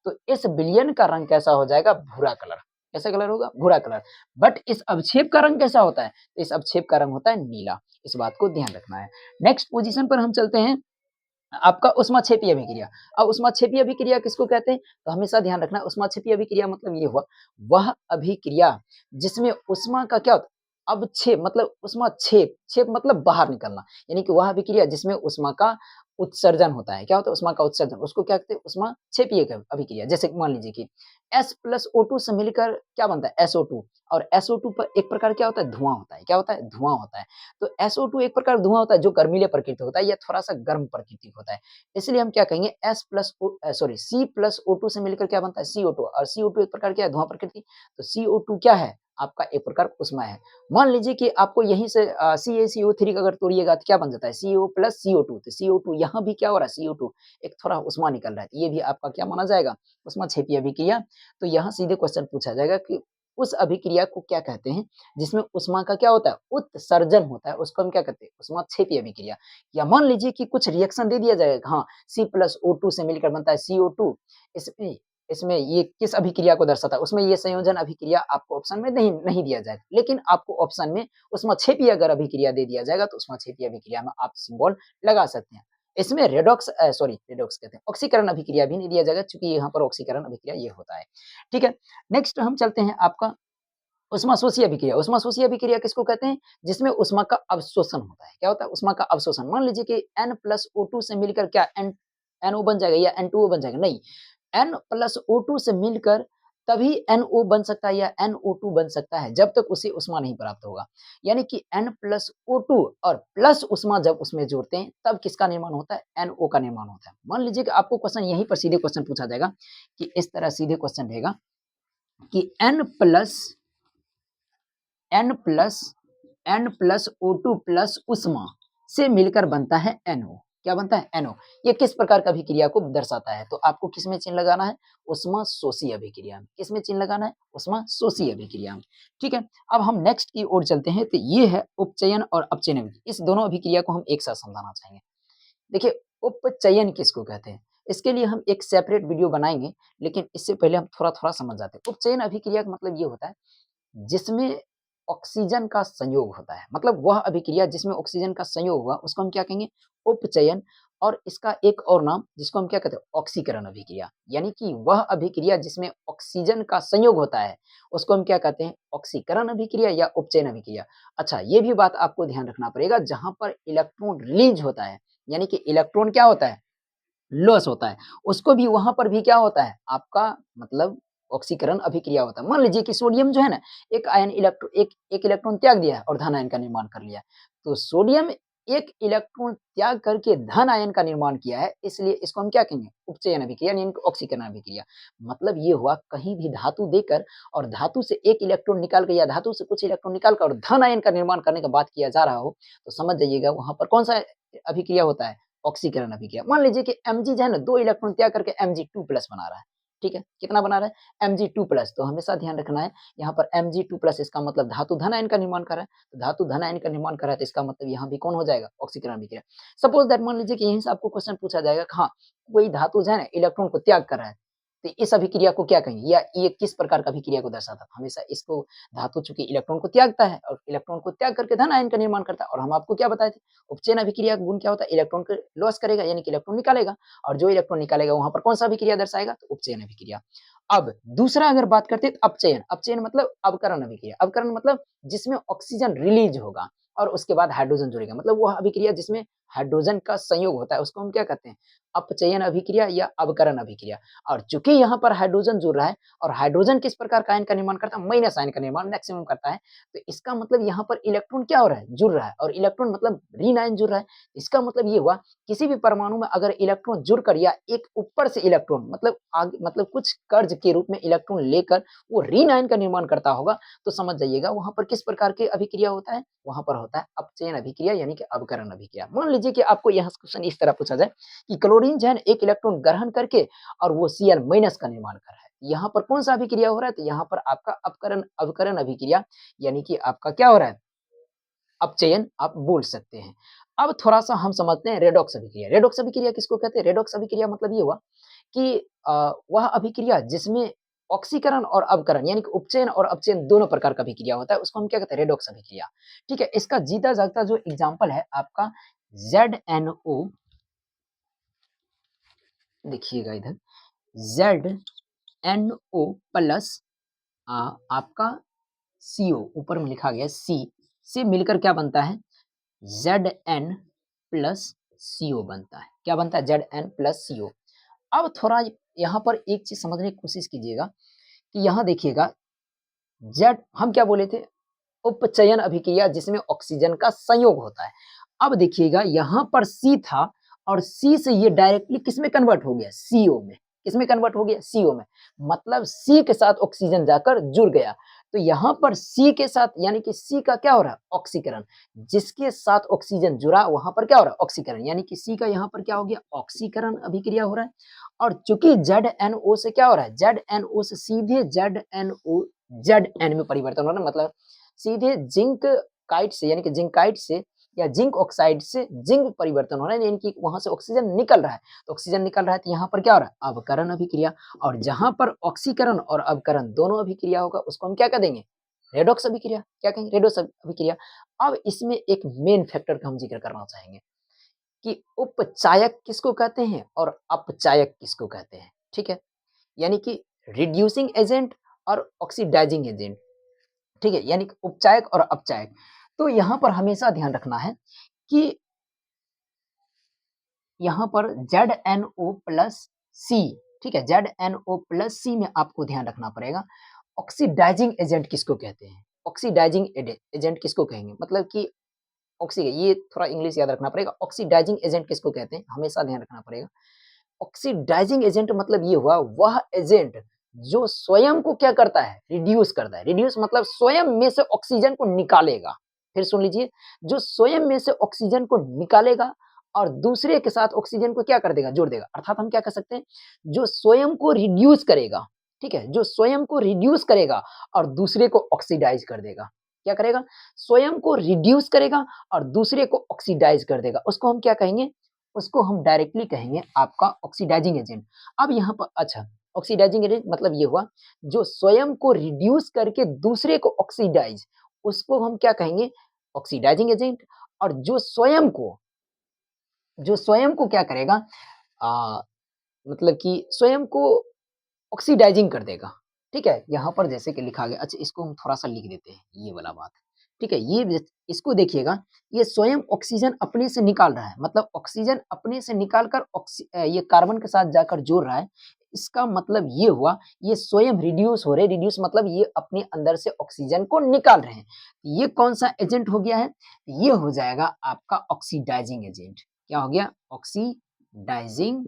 तो इस विलयन का रंग कैसा हो जाएगा, भूरा कलर। कैसा कलर होगा, भूरा कलर। बट इस अवक्षेप का रंग कैसा होता है, इस अवक्षेप का रंग होता है नीला। इस बात को ध्यान रखना है। नेक्स्ट पोजीशन पर हम चलते हैं, आपका ऊष्माक्षेपीय अभिक्रिया। अब ऊष्माक्षेपीय अभिक्रिया किसको कहते हैं, तो हमेशा ध्यान रखना, ऊष्माक्षेपीय अभिक्रिया मतलब ये हुआ वह अभिक्रिया जिसमें ऊष्मा का क्या होता है, अवक्षेप मतलब उष्मा छेप, छेप मतलब बाहर निकलना, यानी कि वह अभिक्रिया जिसमें उष्मा का उत्सर्जन होता है। क्या होता है? उष्मा का उत्सर्जन, उसको क्या कहते हैं? उष्मा छेपीय अभिक्रिया। जैसे कि मान लीजिए कि H प्लस O2 से मिलकर क्या बनता है? SO2, और SO2 पर एक प्रकार क्या होता है? धुआँ होता है। क्या होता है? धुआँ होता है। तो SO2 एक प्रकार धुआँ होता है जो गर्मीले प्रकृति होता है या थोड़ा-सा गर्म प्रकृति का होता है। इसलिए हम क्या कहेंगे C प्लस O2 से मिलकर क्या बनता है? CO2, और CO2 एक प्रकार क्या है? धुआँ प्रकृति। तो CO2 क्या है? आपका एक प्रकार उष्मा है। मान लीजिए कि आपको यहीं से CaCO3 का अगर तोड़िएगा तो क्या बन जाता है? CO प्लस CO2, तो CO2 यहाँ भी क्या हो रहा है? CO2 एक थोड़ा उष्मा निकल रहा है। ये भी आपका क्या माना जाएगा? उष्मा-छेपी अभिक्रिया। तो यहाँ सीधे क्वेश्चन पूछा जाएगा कि उस अभिक्रिया को क्या कहते हैं जिसमें उष्मा का क्या होता है? उत्सर्जन होता है, उसको हम क्या कहते हैं? उष्मा-छेपी अभिक्रिया। या मान लीजिए कि कुछ रिएक्शन दे दिया जाएगा, हाँ, C प्लस O2 से मिलकर बनता है CO2, इसमें इसमें ये किस अभिक्रिया को दर्शाता है? उसमें ये संयोजन अभिक्रिया आपको ऑप्शन में नहीं नहीं दिया जाएगा, लेकिन आपको ऑप्शन में उष्मा-छेपी अगर अभिक्रिया दे दिया जाएगा तो उष्मा-छेपी अभिक्रिया में आप सिंबल लगा सकते हैं। इसमें रेडॉक्स कहते हैं, ऑक्सीकरण अभिक्रिया भी नहीं दिया जाएगा चूँकि यहाँ पर ऑक्सीकरण अभिक्रिया ये होता है। ठीक है? नेक्स्ट हम चलते हैं आपका ऊष्माशोषी अभिक्रिया। ऊष्माशोषी अभिक्रिया किसको कहते हैं? जिसमें ऊष्मा का अवशोषण होता है। क्या होता है? ऊष्मा का अवशोषण। मान लीजिए कि N प्लस O2 से मिलकर क्या NO बन जाएगा या N2O बन जाएगा? नहीं, N प्लस O2 से मिलकर तभी NO बन सकता है या NO2 बन सकता है जब तक उसे ऊष्मा नहीं प्राप्त होगा। यानी कि N प्लस O2 और प्लस ऊष्मा जब उसमें जोड़ते हैं तब किसका निर्माण होता है? NO का निर्माण होता है। मान लीजिए कि आपको क्वेश्चन यहीं पर सीधे क्वेश्चन पूछा जाएगा कि इस तरह सीधे क्वेश्चन रहेगा कि N plus N plus O2 plus ऊष्मा से मिलकर बनता है NO। क्या बनता है? NO। ये किस प्रकार का अभिक्रिया को दर्शाता है? तो आपको किसमें चिन्ह लगाना है? ऊष्माशोषी अभिक्रिया में। किसमें चिन्ह लगाना है? ऊष्माशोषी अभिक्रिया में। ठीक है? अब हम नेक्स्ट की ओर चलते हैं, तो ये है उपचयन और अपचयन अभिक्रिया। इस दोनों अभिक्रिया को हम एक साथ समझाना चाहेंगे। देखिए, उपचयन किसको कहते हैं? इसके लिए हम एक सेपरेट वीडियो बनाएँगे, लेकिन इससे पहले हम थोड़ा-थोड़ा समझ जाते हैं। उपचयन अभिक्रिया का मतलब ये होता है जिसमें ऑक्सीजन का संयोग होता है, मतलब वह अभिक्रिया जिसमें ऑक्सीजन का संयोग हुआ उसको हम क्या कहेंगे? उपचयन। और इसका एक और नाम जिसको हम क्या कहते हैं? ऑक्सीकरण अभिक्रिया। यानी कि वह अभिक्रिया जिसमें ऑक्सीजन का संयोग होता है उसको हम क्या कहते हैं? ऑक्सीकरण अभिक्रिया या उपचयन अभिक्रिया। अच्छा, ये भी बात आपको ध्यान रखना पड़ेगा, जहाँ पर इलेक्ट्रॉन रिलीज होता है, यानी कि इलेक्ट्रॉन क्या होता है? लॉस होता है, उसको भी वहाँ पर भी क्या होता है? आपका मतलब ऑक्सीकरण अभिक्रिया होता है। मान लीजिए कि सोडियम जो है ना, एक इलेक्ट्रॉन त्याग दिया है और धन आयन का निर्माण कर लिया है। तो सोडियम एक इलेक्ट्रॉन त्याग करके धन आयन का निर्माण किया है, इसलिए इसको हम क्या कहेंगे? उपचयन अभिक्रिया यानी कि ऑक्सीकरण अभिक्रिया। मतलब ये हुआ कहीं भी धातु देकर और धातु से एक इलेक्ट्रॉन निकाल के या धातु से कुछ इलेक्ट्रॉन निकाल कर और धन आयन का निर्माण करने का बात किया जा रहा हो, तो समझ जाइएगा वहाँ पर कौन-सा अभिक्रिया होता है? ऑक्सीकरण अभिक्रिया। मान लीजिए कि Mg जो है ना 2 इलेक्ट्रॉन त्याग करके Mg2 प्लस बना रहा है। ठीक है? कितना बना रहा है? Mg2 plus. तो हमेशा ध्यान रखना है, यहाँ पर Mg2 प्लस इसका मतलब धातु धन आयन का निर्माण कर रहा है। तो धातु धन आयन का निर्माण कर रहा है तो इसका मतलब यहाँ भी कौन हो जाएगा? ऑक्सीकरण अभिक्रिया। सपोज़ दैट मान लीजिए कि यहीं से आपको क्वेश्चन पूछा जाएगा कि हाँ, कोई धातु जो है ना इलेक्ट्रॉन को त्याग कर रहा है। तो इस अभिक्रिया को क्या कहेंगे? या ये किस प्रकार का अभिक्रिया को दर्शाता है? हमेशा इसको धातु चूँकि इलेक्ट्रॉन को त्यागता है और इलेक्ट्रॉन को त्याग करके धन आयन का निर्माण करता है, और हम आपको क्या बताए थे? उपचयन अभिक्रिया का गुण क्या होता है? इलेक्ट्रॉन को लॉस करेगा यानी कि इलेक्ट्रॉन निकालेगा, और जो इलेक्ट्रॉन निकालेगा वहाँ पर कौन-सा अभिक्रिया दर्शाएगा? तो उपचयन अभिक्रिया। अब दूसरा अगर बात करते हैं तो अपचयन। अपचयन मतलब अवकरण अभिक्रिया। अवकरण मतलब जिसमें ऑक्सीजन रिलीज़ होगा और उसके बाद हाइड्रोजन जुड़ेगा। मतलब वह अभिक्रिया जिसमें हाइड्रोजन का संयोग होता है उसको हम क्या कहते हैं? अपचयन अभिक्रिया या अवकरण अभिक्रिया। और चूँकि यहाँ पर हाइड्रोजन जुड़ रहा है और हाइड्रोजन किस प्रकार का आयन का निर्माण करता है? माइनस आयन का निर्माण मैक्सिमम करता है। तो इसका मतलब यहाँ पर इलेक्ट्रॉन क्या हो रहा है? जुड़ रहा है, और इलेक्ट्रॉन मतलब ऋण आयन जुड़ रहा है। इसका मतलब ये हुआ किसी भी परमाणु में अगर इलेक्ट्रॉन जुड़कर या एक ऊपर से इलेक्ट्रॉन मतलब आगे मतलब कुछ कर्ज के रूप में इलेक्ट्रॉन लेकर वो ऋण आयन का निर्माण करता होगा, तो समझ जाइएगा वहाँ पर किस प्रकार की अभिक्रिया होता है? वहाँ पर होता है अपचयन अभिक्रिया यानी कि अवकरण अभिक्रिया। मान लीजिए कि आपको यहाँ से क्वेश्चन इस तरह पूछा जाए कि क्लोरीन जो है ना एक इलेक्ट्रॉन ग्रहण करके और वो Cl माइनस का निर्माण कर रहा है। यहाँ पर कौन-सा अभिक्रिया हो रहा है? तो यहाँ पर आपका अवकरण अभिक्रिया यानी कि आपका क्या हो रहा है? अपचयन आप बोल सकते हैं। अब थोड़ा-सा हम समझते हैं रेडॉक्स अभिक्रिया। रेडॉक्स अभिक्रिया किसको कहते हैं? रेडॉक्स अभिक्रिया मतलब ये हुआ कि वह अभिक्रिया जिसमें ऑक्सीकरण और अवकरण यानी कि उपचयन और अपचयन दोनों प्रकार का अभिक्रिया होता है, उसको हम क्या कहते हैं? रेडॉक्स अभिक्रिया। ठीक है? इसका जीता-जागता जो एग्ज़ाम्पल है आपका ZNO, देखिएगा इधर, ZNO प्लस आपका CO ऊपर में लिखा गया C से मिलकर क्या बनता है Zn प्लस CO बनता है। क्या बनता है Zn प्लस CO। अब थोड़ा यहाँ पर एक चीज समझने की कोशिश कीजिएगा कि यहाँ देखिएगा Z हम क्या बोले थे उपचयन अभिक्रिया जिसमें ऑक्सीजन का संयोग होता है। अब देखिएगा यहाँ पर C था और C से ये डायरेक्टली किसमें कन्वर्ट हो गया CO में। किसमें कन्वर्ट हो गया CO में। मतलब C के साथ ऑक्सीजन जाकर जुड़ गया। तो यहाँ पर C के साथ यानी कि C का क्या हो रहा है ऑक्सीकरण। जिसके साथ ऑक्सीजन जुड़ा वहां पर क्या हो रहा है ऑक्सीकरण यानी कि C का यहाँ पर क्या हो गया ऑक्सीकरण अभिक्रिया हो रहा है। और चूंकि ZNO से क्या हो रहा है ZNO से सीधे ZNO Zn में परिवर्तन हो रहा है मतलब सीधे जिंक काइट से यानी कि जिंकाइट से या जिंक ऑक्साइड से जिंक परिवर्तन हो रहा है यानी कि वहां से ऑक्सीजन निकल रहा है। तो ऑक्सीजन निकल रहा है तो यहाँ पर क्या हो रहा है अवकरण अभिक्रिया। और जहां पर ऑक्सीकरण और अवकरण दोनों अभिक्रिया होगा उसको हम क्या कह देंगे रेडॉक्स अभिक्रिया। क्या कहेंगे रेडॉक्स अभिक्रिया। अब इसमें एक मेन फैक्टर का हम जिक्र करना चाहेंगे कि उपचायक किसको कहते हैं और अपचायक किसको कहते हैं। ठीक है यानी कि रिड्यूसिंग एजेंट और ऑक्सीडाइजिंग एजेंट। ठीक है यानी कि उपचायक और अपचायक। तो यहाँ पर हमेशा ध्यान रखना है कि यहाँ पर ZNO प्लस C ठीक है ZNO प्लस C में आपको ध्यान रखना पड़ेगा ऑक्सीडाइजिंग एजेंट किसको कहते हैं। ऑक्सीडाइजिंग एजेंट किसको कहेंगे मतलब कि ऑक्सी ये थोड़ा इंग्लिश याद रखना पड़ेगा। ऑक्सीडाइजिंग एजेंट किसको कहते हैं हमेशा ध्यान रखना पड़ेगा। ऑक्सीडाइजिंग एजेंट मतलब ये हुआ वह एजेंट जो स्वयं को क्या करता है रिड्यूस करता है। रिड्यूस मतलब स्वयं में से ऑक्सीजन को निकालेगा। फिर सुन लीजिए जो स्वयं में से ऑक्सीजन को निकालेगा और दूसरे के साथ ऑक्सीजन को क्या कर देगा जोड़ देगा। अर्थात हम क्या कर सकते हैं जो स्वयं को रिड्यूस करेगा। ठीक है जो स्वयं को रिड्यूस करेगा और दूसरे को ऑक्सीडाइज कर देगा। क्या करेगा स्वयं को रिड्यूस करेगा और दूसरे को ऑक्सीडाइज कर देगा उसको हम क्या कहेंगे उसको हम डायरेक्टली कहेंगे आपका ऑक्सीडाइजिंग एजेंट। अब यहाँ पर अच्छा ऑक्सीडाइजिंग एजेंट मतलब ये हुआ जो स्वयं को रिड्यूस करके दूसरे को ऑक्सीडाइज उसको हम क्या कहेंगे ऑक्सीडाइजिंग एजेंट। और जो स्वयं को क्या करेगा मतलब कि स्वयं को ऑक्सीडाइजिंग कर देगा। ठीक है यहाँ पर जैसे कि लिखा गया अच्छा इसको हम थोड़ा सा लिख देते हैं ये वाला बात। ठीक है ये इसको देखिएगा ये स्वयं ऑक्सीजन अपने से निकाल रहा है मतलब ऑक्सीजन अपने से निकालकर ये कार्बन के साथ जाकर जोड़ रहा है। इसका मतलब ये हुआ ये स्वयं रिड्यूस हो रहे रिड्यूस मतलब ये अपने अंदर से ऑक्सीजन को निकाल रहे हैं। ये कौन सा एजेंट हो गया है ये हो जाएगा आपका ऑक्सीडाइजिंग एजेंट। क्या हो गया ऑक्सीडाइजिंग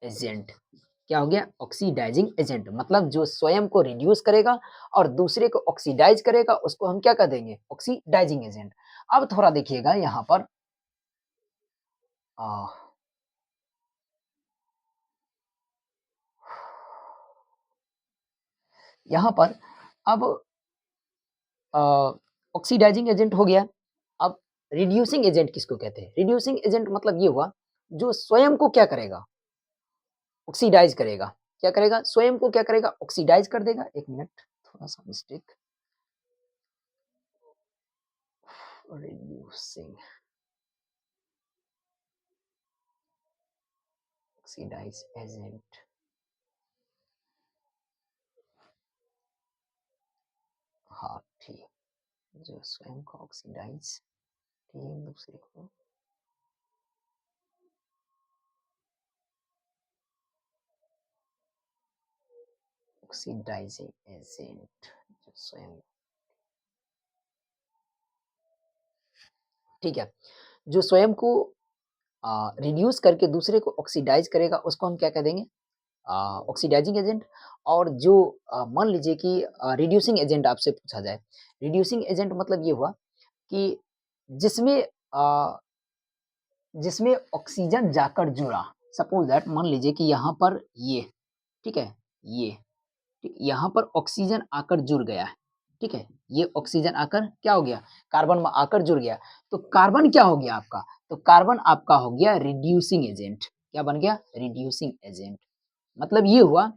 एजेंट। क्या हो गया ऑक्सीडाइजिंग एजेंट मतलब जो स्वयं को रिड्यूस करेगा और दूसरे को ऑक्सीडाइज करेगा उसको हम क्या कर देंगे ऑक्सीडाइजिंग एजेंट। अब थोड़ा देखिएगा यहाँ पर यहाँ पर अब ऑक्सीडाइजिंग एजेंट हो गया। अब रिड्यूसिंग एजेंट किसको कहते हैं रिड्यूसिंग एजेंट मतलब ये हुआ जो स्वयं को क्या करेगा ऑक्सीडाइज करेगा। क्या करेगा स्वयं को क्या करेगा ऑक्सीडाइज कर देगा। एक मिनट थोड़ा सा मिस्टेक रिड्यूसिंग ऑक्सीडाइज एजेंट हाँ ठीक जो स्वयं को ऑक्सीडाइज दूसरे को ऑक्सीडाइजिंग एजेंट जो स्वयं ठीक है जो स्वयं को रिड्यूस करके दूसरे को ऑक्सीडाइज करेगा उसको हम क्या कह देंगे ऑक्सीडाइजिंग एजेंट। और जो मान लीजिए कि रिड्यूसिंग एजेंट आपसे पूछा जाए रिड्यूसिंग एजेंट मतलब ये हुआ कि जिसमें जिसमें ऑक्सीजन जाकर जुड़ा। सपोज दैट मान लीजिए कि यहाँ पर ये ठीक है ये ठीक यहाँ पर ऑक्सीजन आकर जुड़ गया है। ठीक है ये ऑक्सीजन आकर क्या हो गया कार्बन में आकर जुड़ गया। तो कार्बन क्या हो गया आपका तो कार्बन आपका हो गया रिड्यूसिंग एजेंट। क्या बन गया रिड्यूसिंग एजेंट मतलब ये हुआ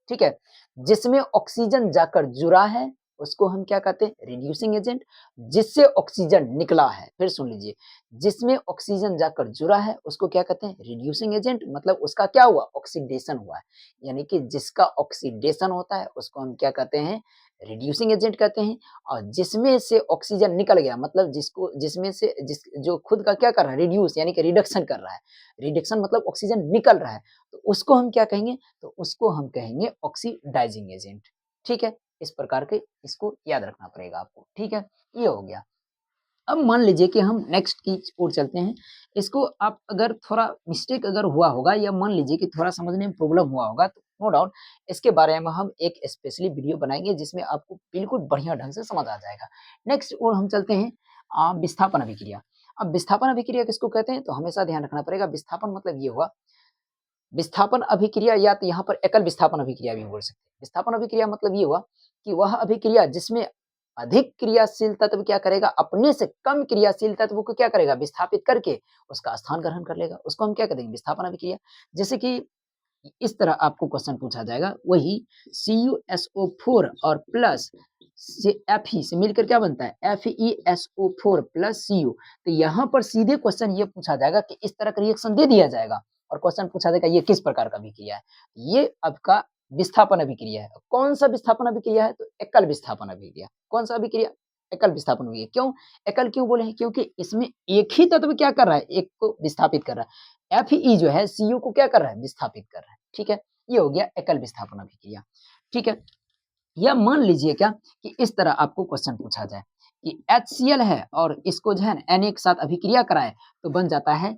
ठीक है जिसमें ऑक्सीजन जाकर जुड़ा है उसको हम क्या कहते हैं, रिड्यूसिंग एजेंट। जिससे ऑक्सीजन निकला है, फिर सुन लीजिए, जिसमें ऑक्सीजन जाकर जुड़ा है उसको क्या कहते हैं, रिड्यूसिंग एजेंट। मतलब उसका क्या हुआ, ऑक्सीडेशन हुआ है, यानी कि जिसका ऑक्सीडेशन होता है उसको हम क्या कहते हैं, रिड्यूसिंग एजेंट कहते हैं। और जिसमें से ऑक्सीजन निकल गया, मतलब जिसको जिसमें से जिस जो खुद का क्या कर रहा है, रिड्यूस यानी कि रिडक्शन कर रहा है, रिडक्शन मतलब ऑक्सीजन निकल रहा है, तो उसको हम क्या कहेंगे, तो उसको हम कहेंगे ऑक्सीडाइजिंग एजेंट। ठीक है, इस प्रकार के इसको याद रखना पड़ेगा आपको। ठीक है, ये हो गया। अब मान लीजिए कि हम नेक्स्ट की ओर चलते हैं। इसको आप अगर थोड़ा मिस्टेक अगर हुआ होगा या मान लीजिए कि थोड़ा समझने में प्रॉब्लम हुआ होगा तो नो डाउट इसके बारे में हम एक स्पेशली वीडियो बनाएँगे जिसमें आपको बिल्कुल बढ़िया ढंग से समझ आ जाएगा। नेक्स्ट ओर हम चलते हैं विस्थापन अभिक्रिया। अब विस्थापन अभिक्रिया किसको कहते हैं? तो हमेशा ध्यान रखना पड़ेगा, विस्थापन मतलब ये हुआ, विस्थापन अभिक्रिया या तो यहाँ पर एकल विस्थापन अभिक्रिया भी बोल सकते हैं। विस्थापन अभिक्रिया मतलब ये हुआ कि वह अभिक्रिया जिसमें अधिक क्रियाशील तत्व क्या करेगा, अपने से कम क्रियाशील तत्व को क्या करेगा, विस्थापित करके उसका स्थान ग्रहण कर लेगा, उसको हम क्या कहते हैं, विस्थापन अभिक्रिया। जैसे कि इस तरह आपको क्वेश्चन पूछा जाएगा, वही CuSO4 और प्लस से Fe से मिलकर क्या बनता है, FeSO4 प्लस Cu। तो यहाँ पर सीधे क्वेश्चन ये पूछा जाएगा कि इस तरह का रिएक्शन दे दिया जाएगा और क्वेश्चन पूछा जाएगा ये किस प्रकार का अभिक्रिया है। ये आपका विस्थापन अभिक्रिया है। कौन सा विस्थापन अभिक्रिया है, तो एकल विस्थापन अभिक्रिया। कौन सा अभिक्रिया, एकल विस्थापन अभिक्रिया। क्यों एकल क्यों बोले हैं, क्योंकि इसमें एक ही तत्व क्या कर रहा है, एक को विस्थापित कर रहा है। Fe जो है Cu को क्या कर रहा है, विस्थापित कर रहा है। ठीक है, ये हो गया एकल विस्थापन अभिक्रिया। ठीक है, या मान लीजिए क्या कि इस तरह आपको क्वेश्चन पूछा जाए कि HCl है और इसको जो है Na के साथ अभिक्रिया कराए तो बन जाता है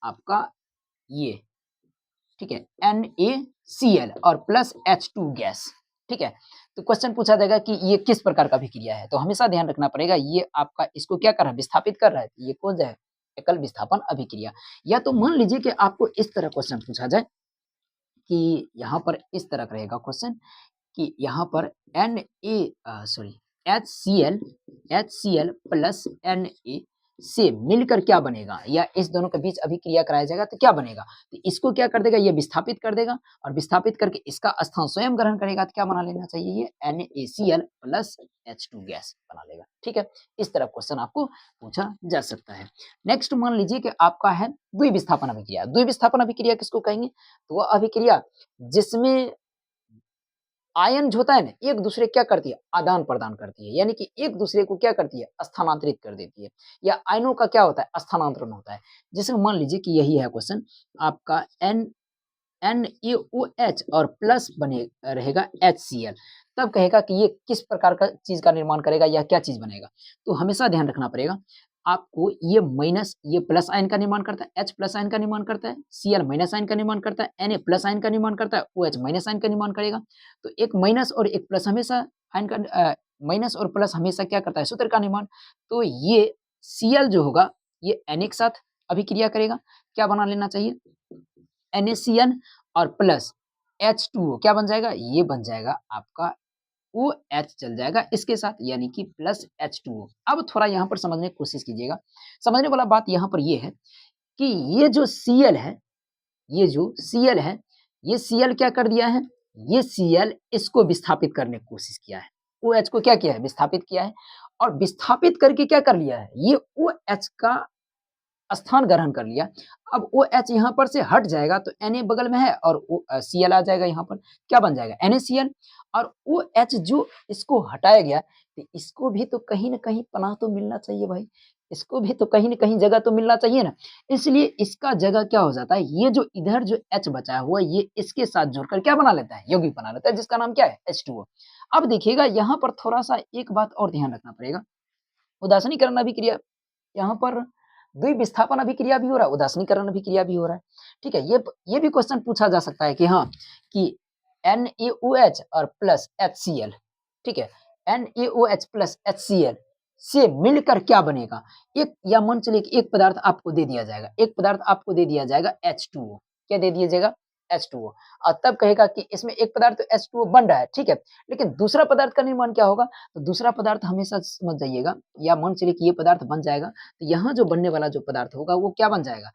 आपका ये, ठीक है, NaCl और प्लस H2 गैस। ठीक है, तो क्वेश्चन पूछा जाएगा कि ये किस प्रकार का अभिक्रिया है, तो हमेशा ध्यान रखना पड़ेगा ये आपका इसको क्या कर रहा है, विस्थापित कर रहा है, ये कौन सा है, एकल विस्थापन अभिक्रिया। या तो मान लीजिए कि आपको इस तरह क्वेश्चन पूछा जाए कि यहाँ पर इस तरह का रहेगा क्वेश्चन कि यहाँ पर HCl प्लस Na से मिलकर क्या बनेगा, या इस दोनों के बीच अभिक्रिया कराया जाएगा तो क्या बनेगा, तो इसको क्या कर देगा, ये विस्थापित कर देगा और विस्थापित करके इसका स्थान स्वयं ग्रहण करेगा, तो क्या बना लेना चाहिए, ये NaCl प्लस H2 गैस बना लेगा। ठीक है, इस तरह क्वेश्चन आपको पूछा जा सकता है। नेक्स्ट मान लीजिए कि आपका है द्विविस्थापन अभिक्रिया। द्विविस्थापन अभिक्रिया किसको कहेंगे, तो वह अभिक्रिया जिसमें आयन जो होता है ना, एक दूसरे क्या करती है, आदान प्रदान करती है, यानी कि एक दूसरे को क्या करती है, स्थानांतरित कर देती है, या आयनों का क्या होता है, स्थानांतरण होता है। जैसे मान लीजिए कि यही है क्वेश्चन आपका NaOH और प्लस बने रहेगा HCl, तब कहेगा कि ये किस प्रकार का चीज का निर्माण करेगा या क्या चीज बनेगा। तो हमेशा ध्यान रखना पड़ेगा आपको, ये माइनस ये प्लस आयन का निर्माण करता है, H प्लस आयन का निर्माण करता है, Cl माइनस आयन का निर्माण करता है, Na प्लस आयन का निर्माण करता है, OH माइनस आयन का निर्माण करेगा। तो एक माइनस और एक प्लस हमेशा आयन का माइनस और प्लस हमेशा क्या करता है, सूत्र का निर्माण। तो ये Cl जो होगा ये Na के साथ अभिक्रिया करेगा, क्या बना लेना चाहिए, NaCl और प्लस H2O क्या बन जाएगा, ये बन जाएगा आपका OH चल जाएगा इसके साथ, यानी कि प्लस H2O। अब थोड़ा यहाँ पर समझने की कोशिश कीजिएगा, समझने वाला बात यहाँ पर ये है कि ये जो Cl है, ये जो Cl है, ये Cl क्या कर दिया है, ये Cl इसको विस्थापित करने की कोशिश किया है, OH को क्या किया है, विस्थापित किया है, और विस्थापित करके क्या कर लिया है, ये OH का स्थान ग्रहण कर लिया। अब OH यहाँ पर से हट जाएगा तो Na बगल में है और Cl आ जाएगा, यहाँ पर क्या बन जाएगा, NaCl। और OH जो इसको हटाया गया, तो इसको भी तो कहीं न कहीं पनाह तो मिलना चाहिए भाई, इसको भी तो कहीं न कहीं जगह तो मिलना चाहिए ना। इसलिए इसका जगह क्या हो जाता है, ये जो इधर जो H बचा हुआ ये इसके साथ जुड़कर क्या बना लेता है, यौगिक बना लेता है, जिसका नाम क्या है, H2O। अब देखिएगा यहाँ पर थोड़ा-सा एक बात और ध्यान रखना पड़ेगा, उदासीनीकरण अभिक्रिया, यहाँ पर द्विविस्थापन अभिक्रिया भी हो रहा है, उदासीनीकरण अभिक्रिया भी हो रहा है। ठीक है, ये भी क्वेश्चन पूछा जा सकता है कि हाँ, कि NaOH और प्लस HCl, ठीक है, NaOH प्लस HCl से मिलकर क्या बनेगा, एक या मान चलिए कि एक पदार्थ आपको दे दिया जाएगा, एक पदार्थ आपको दे दिया जाएगा H2O, क्या दे दिया जाएगा, H2O। और तब कहेगा कि इसमें एक पदार्थ तो H2O बन रहा है, ठीक है, लेकिन दूसरा पदार्थ का निर्माण क्या होगा, तो दूसरा पदार्थ हमेशा समझ जाइएगा, या मान चलिए कि ये पदार्थ बन जाएगा, तो यहाँ जो बनने वाला जो पदार्थ होगा वो क्या बन जाएगा,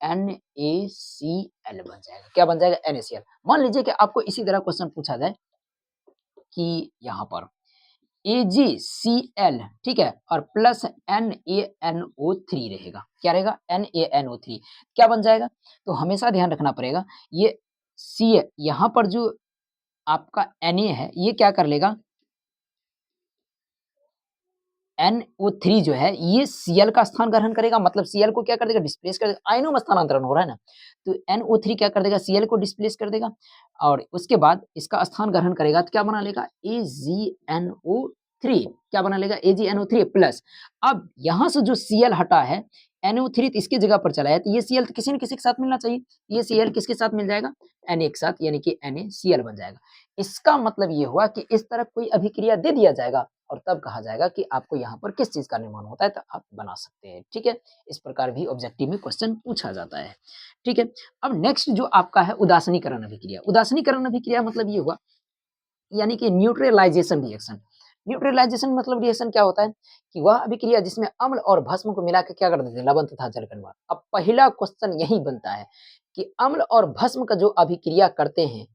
NaCl बन जाएगा, क्या बन जाएगा, NaCl। मान लीजिए कि आपको इसी तरह क्वेश्चन पूछा जाए कि यहाँ पर AgCl, ठीक है, और प्लस NaNO3 रहेगा। क्या रहेगा? NaNO3 क्या बन जाएगा? तो हमेशा ध्यान रखना पड़ेगा, ये सी यहाँ पर जो आपका Na है ये क्या कर लेगा, NO3 जो है ये Cl का स्थान ग्रहण करेगा, मतलब Cl को क्या कर देगा, डिस्प्लेस कर देगा, आयनों में स्थानांतरण हो रहा है ना, तो NO3 क्या कर देगा, Cl को डिस्प्लेस कर देगा और उसके बाद इसका स्थान ग्रहण करेगा तो क्या बना लेगा, AgNO3, क्या बना लेगा, AgNO3 प्लस। अब यहाँ से जो Cl हटा है, NO3 तो इसकी जगह पर चला है, तो ये Cl तो किसी न किसी के साथ मिलना चाहिए, ये Cl किसके साथ मिल जाएगा, Na के साथ, यानी कि NaCl बन जाएगा। इसका मतलब ये हुआ कि इस तरह कोई अभिक्रिया दे दिया जाएगा और तब कहा जाएगा कि आपको यहाँ पर किस चीज़ का निर्माण होता है, तो आप बना सकते हैं, ठीक है। इस प्रकार भी ऑब्जेक्टिव में क्वेश्चन पूछा जाता है, ठीक है। अब नेक्स्ट जो आपका है उदासीनीकरण अभिक्रिया। उदासीनीकरण अभिक्रिया मतलब ये हुआ, यानी कि न्यूट्रलाइजेशन रिएक्शन। न्यूट्रलाइजेशन मतलब रिएक्शन क्या होता है कि वह अभिक्रिया जिसमें अम्ल और भस्म को मिलाकर क्या कर देते हैं, लवण तथा जल का निर्माण। अब पहला क्वेश्चन यही बनता है कि अम्ल और भस्म का जो अभिक्रिया करते हैं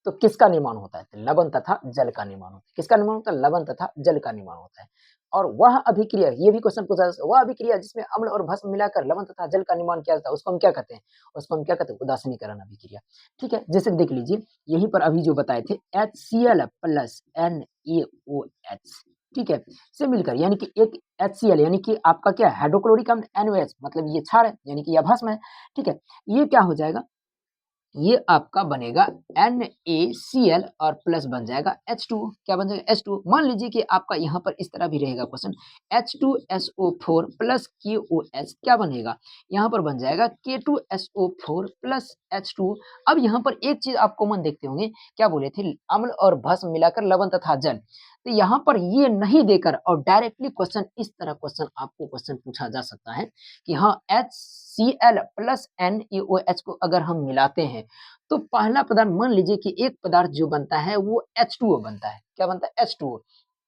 तो किसका निर्माण होता है, तो लवण तथा जल का निर्माण होता है। किसका निर्माण होता है, लवण तथा जल का निर्माण होता है। और वह अभिक्रिया, ये भी क्वेश्चन पूछा जाता है, वह अभिक्रिया जिसमें अम्ल और भस्म मिलाकर लवण तथा जल का निर्माण किया जाता है उसको हम क्या कहते हैं, उसको हम क्या कहते हैं, उदासीनीकरण अभिक्रिया, ठीक है। जैसे देख लीजिए यहीं पर अभी जो बताए थे HCl प्लस NaOH, ठीक है, से मिलकर यानी कि एक HCl यानी कि आपका क्या है, हाइड्रोक्लोरिक अम्ल, NOH मतलब ये क्षार है यानी कि यह भस्म है, ठीक है। ये क्या हो जाएगा, ये आपका बनेगा NaCl और प्लस बन जाएगा H2, क्या बन जाएगा, H2। मान लीजिए कि आपका यहाँ पर इस तरह भी रहेगा क्वेश्चन, H2SO4 प्लस KOH क्या बनेगा, यहाँ पर बन जाएगा K2SO4 प्लस H2। अब यहाँ पर एक चीज आप कॉमन देखते होंगे, क्या बोले थे, अम्ल और भस्म मिलाकर लवण तथा जल, तो यहाँ पर ये नहीं देकर और डायरेक्टली क्वेश्चन इस तरह क्वेश्चन आपको क्वेश्चन पूछा जा सकता है कि हाँ HCl प्लस NaOH को अगर हम मिलाते हैं तो पहला पदार्थ, मान लीजिए कि एक पदार्थ जो बनता है वो H2O बनता है, क्या बनता है, H2O।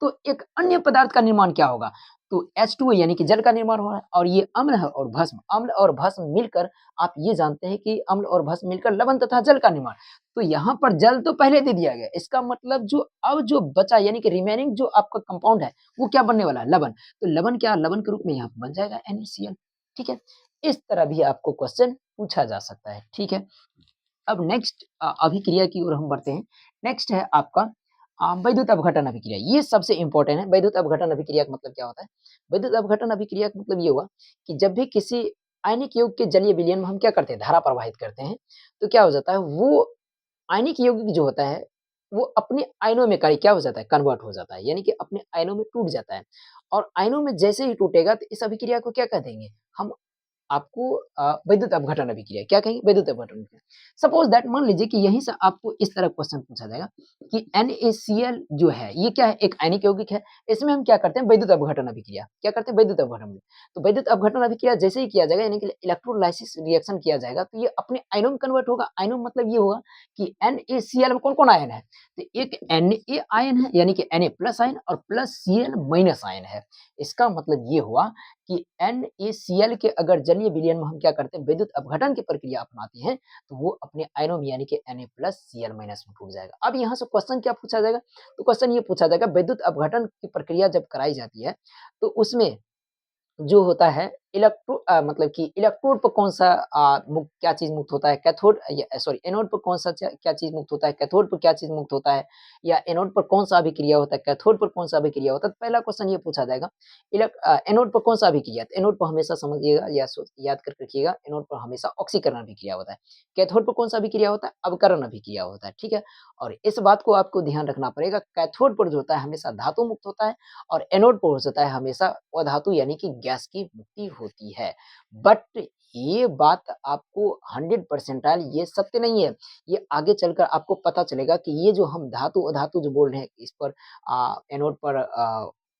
तो एक अन्य पदार्थ का निर्माण क्या होगा, तो H2O यानी कि जल का निर्माण हो रहा है, और ये अम्ल है और भस्म, अम्ल और भस्म मिलकर आप ये जानते हैं कि अम्ल और भस्म मिलकर लवण तथा जल का निर्माण। तो यहाँ पर जल तो पहले दे दिया गया, इसका मतलब जो अब जो बचा यानी कि रिमेनिंग जो आपका कंपाउंड है वो क्या बनने वाला है, लवण। तो लवण क्या, लवण के रूप में यहाँ बन जाएगा NaCl, ठीक है। इस तरह भी आपको क्वेश्चन पूछा जा सकता है, ठीक है। अब नेक्स्ट अभिक्रिया की ओर हम बढ़ते हैं। नेक्स्ट है आपका वैद्युत अपघटन अभिक्रिया। ये सबसे इंपॉर्टेंट है। वैद्युत अपघटन अभिक्रिया का मतलब क्या होता है, वैद्युत अपघटन अभिक्रिया का मतलब ये हुआ कि जब भी किसी आयनिक यौगिक के जलीय विलयन में हम क्या करते हैं, धारा प्रवाहित करते हैं, तो क्या हो जाता है, वो आयनिक यौगिक जो होता है वो अपने आयनों में क्या हो जाता है, कन्वर्ट हो जाता है, यानी कि अपने आयनों में टूट जाता है। और आयनों में जैसे ही टूटेगा तो इस अभिक्रिया को क्या कह देंगे हम, आपको वैद्युत अपघटन अभिक्रिया क्या कहेंगे, वैद्युत अपघटन अभिक्रिया। सपोज दैट, मान लीजिए कि यहीं से आपको इस तरह क्वेश्चन पूछा जाएगा कि NaCl जो है ये क्या है, एक आयनिक यौगिक है, इसमें हम क्या करते हैं, वैद्युत अपघटन अभिक्रिया, क्या करते हैं, वैद्युत अपघटन। तो वैद्युत अपघटन अभिक्रिया जैसे ही किया जाएगा यानी कि इलेक्ट्रोलाइसिस रिएक्शन किया जाएगा तो ये अपने आयनों में कन्वर्ट होगा। आयनों मतलब ये होगा कि NaCl में कौन कौन आयन है, तो एक Na आयन है यानी कि Na प्लस आयन और प्लस Cl माइनस आयन है। इसका मतलब ये हुआ कि NaCl के अगर जलीय विलयन में हम क्या करते हैं, विद्युत अपघटन की प्रक्रिया अपनाते हैं तो वो अपने आयनों में यानी कि Na+Cl- में टूट जाएगा। अब यहाँ से क्वेश्चन क्या पूछा जाएगा, तो क्वेश्चन ये पूछा जाएगा विद्युत अपघटन की प्रक्रिया जब कराई जाती है तो उसमें जो होता है मतलब कि इलेक्ट्रोड पर कौन सा मुक्त, क्या चीज मुक्त होता है, कैथोड या सॉरी एनोड पर कौन सा क्या चीज मुक्त होता है, कैथोड पर क्या चीज मुक्त होता है, या एनोड पर कौन सा अभिक्रिया होता है, कैथोड पर कौन सा अभिक्रिया होता है। तो पहला क्वेश्चन ये पूछा जाएगा एनोड पर कौन सा अभिक्रिया, तो एनोड पर हमेशा समझिएगा या याद कर रखिएगा, एनोड पर हमेशा ऑक्सीकरण अभिक्रिया होता है। कैथोड पर कौन सा अभिक्रिया होता है, अवकरण अभिक्रिया होता है, ठीक है। और इस बात को आपको ध्यान रखना पड़ेगा, कैथोड पर जो होता है हमेशा धातु मुक्त होता है और एनोड पर होता है हमेशा अधातु यानी कि गैस की मुक्ति होती है। बट ये बात आपको 100% ये सत्य नहीं है। ये आगे चलकर आपको पता चलेगा कि ये जो हम धातु अधातु जो बोल रहे हैं, इस पर एनोड पर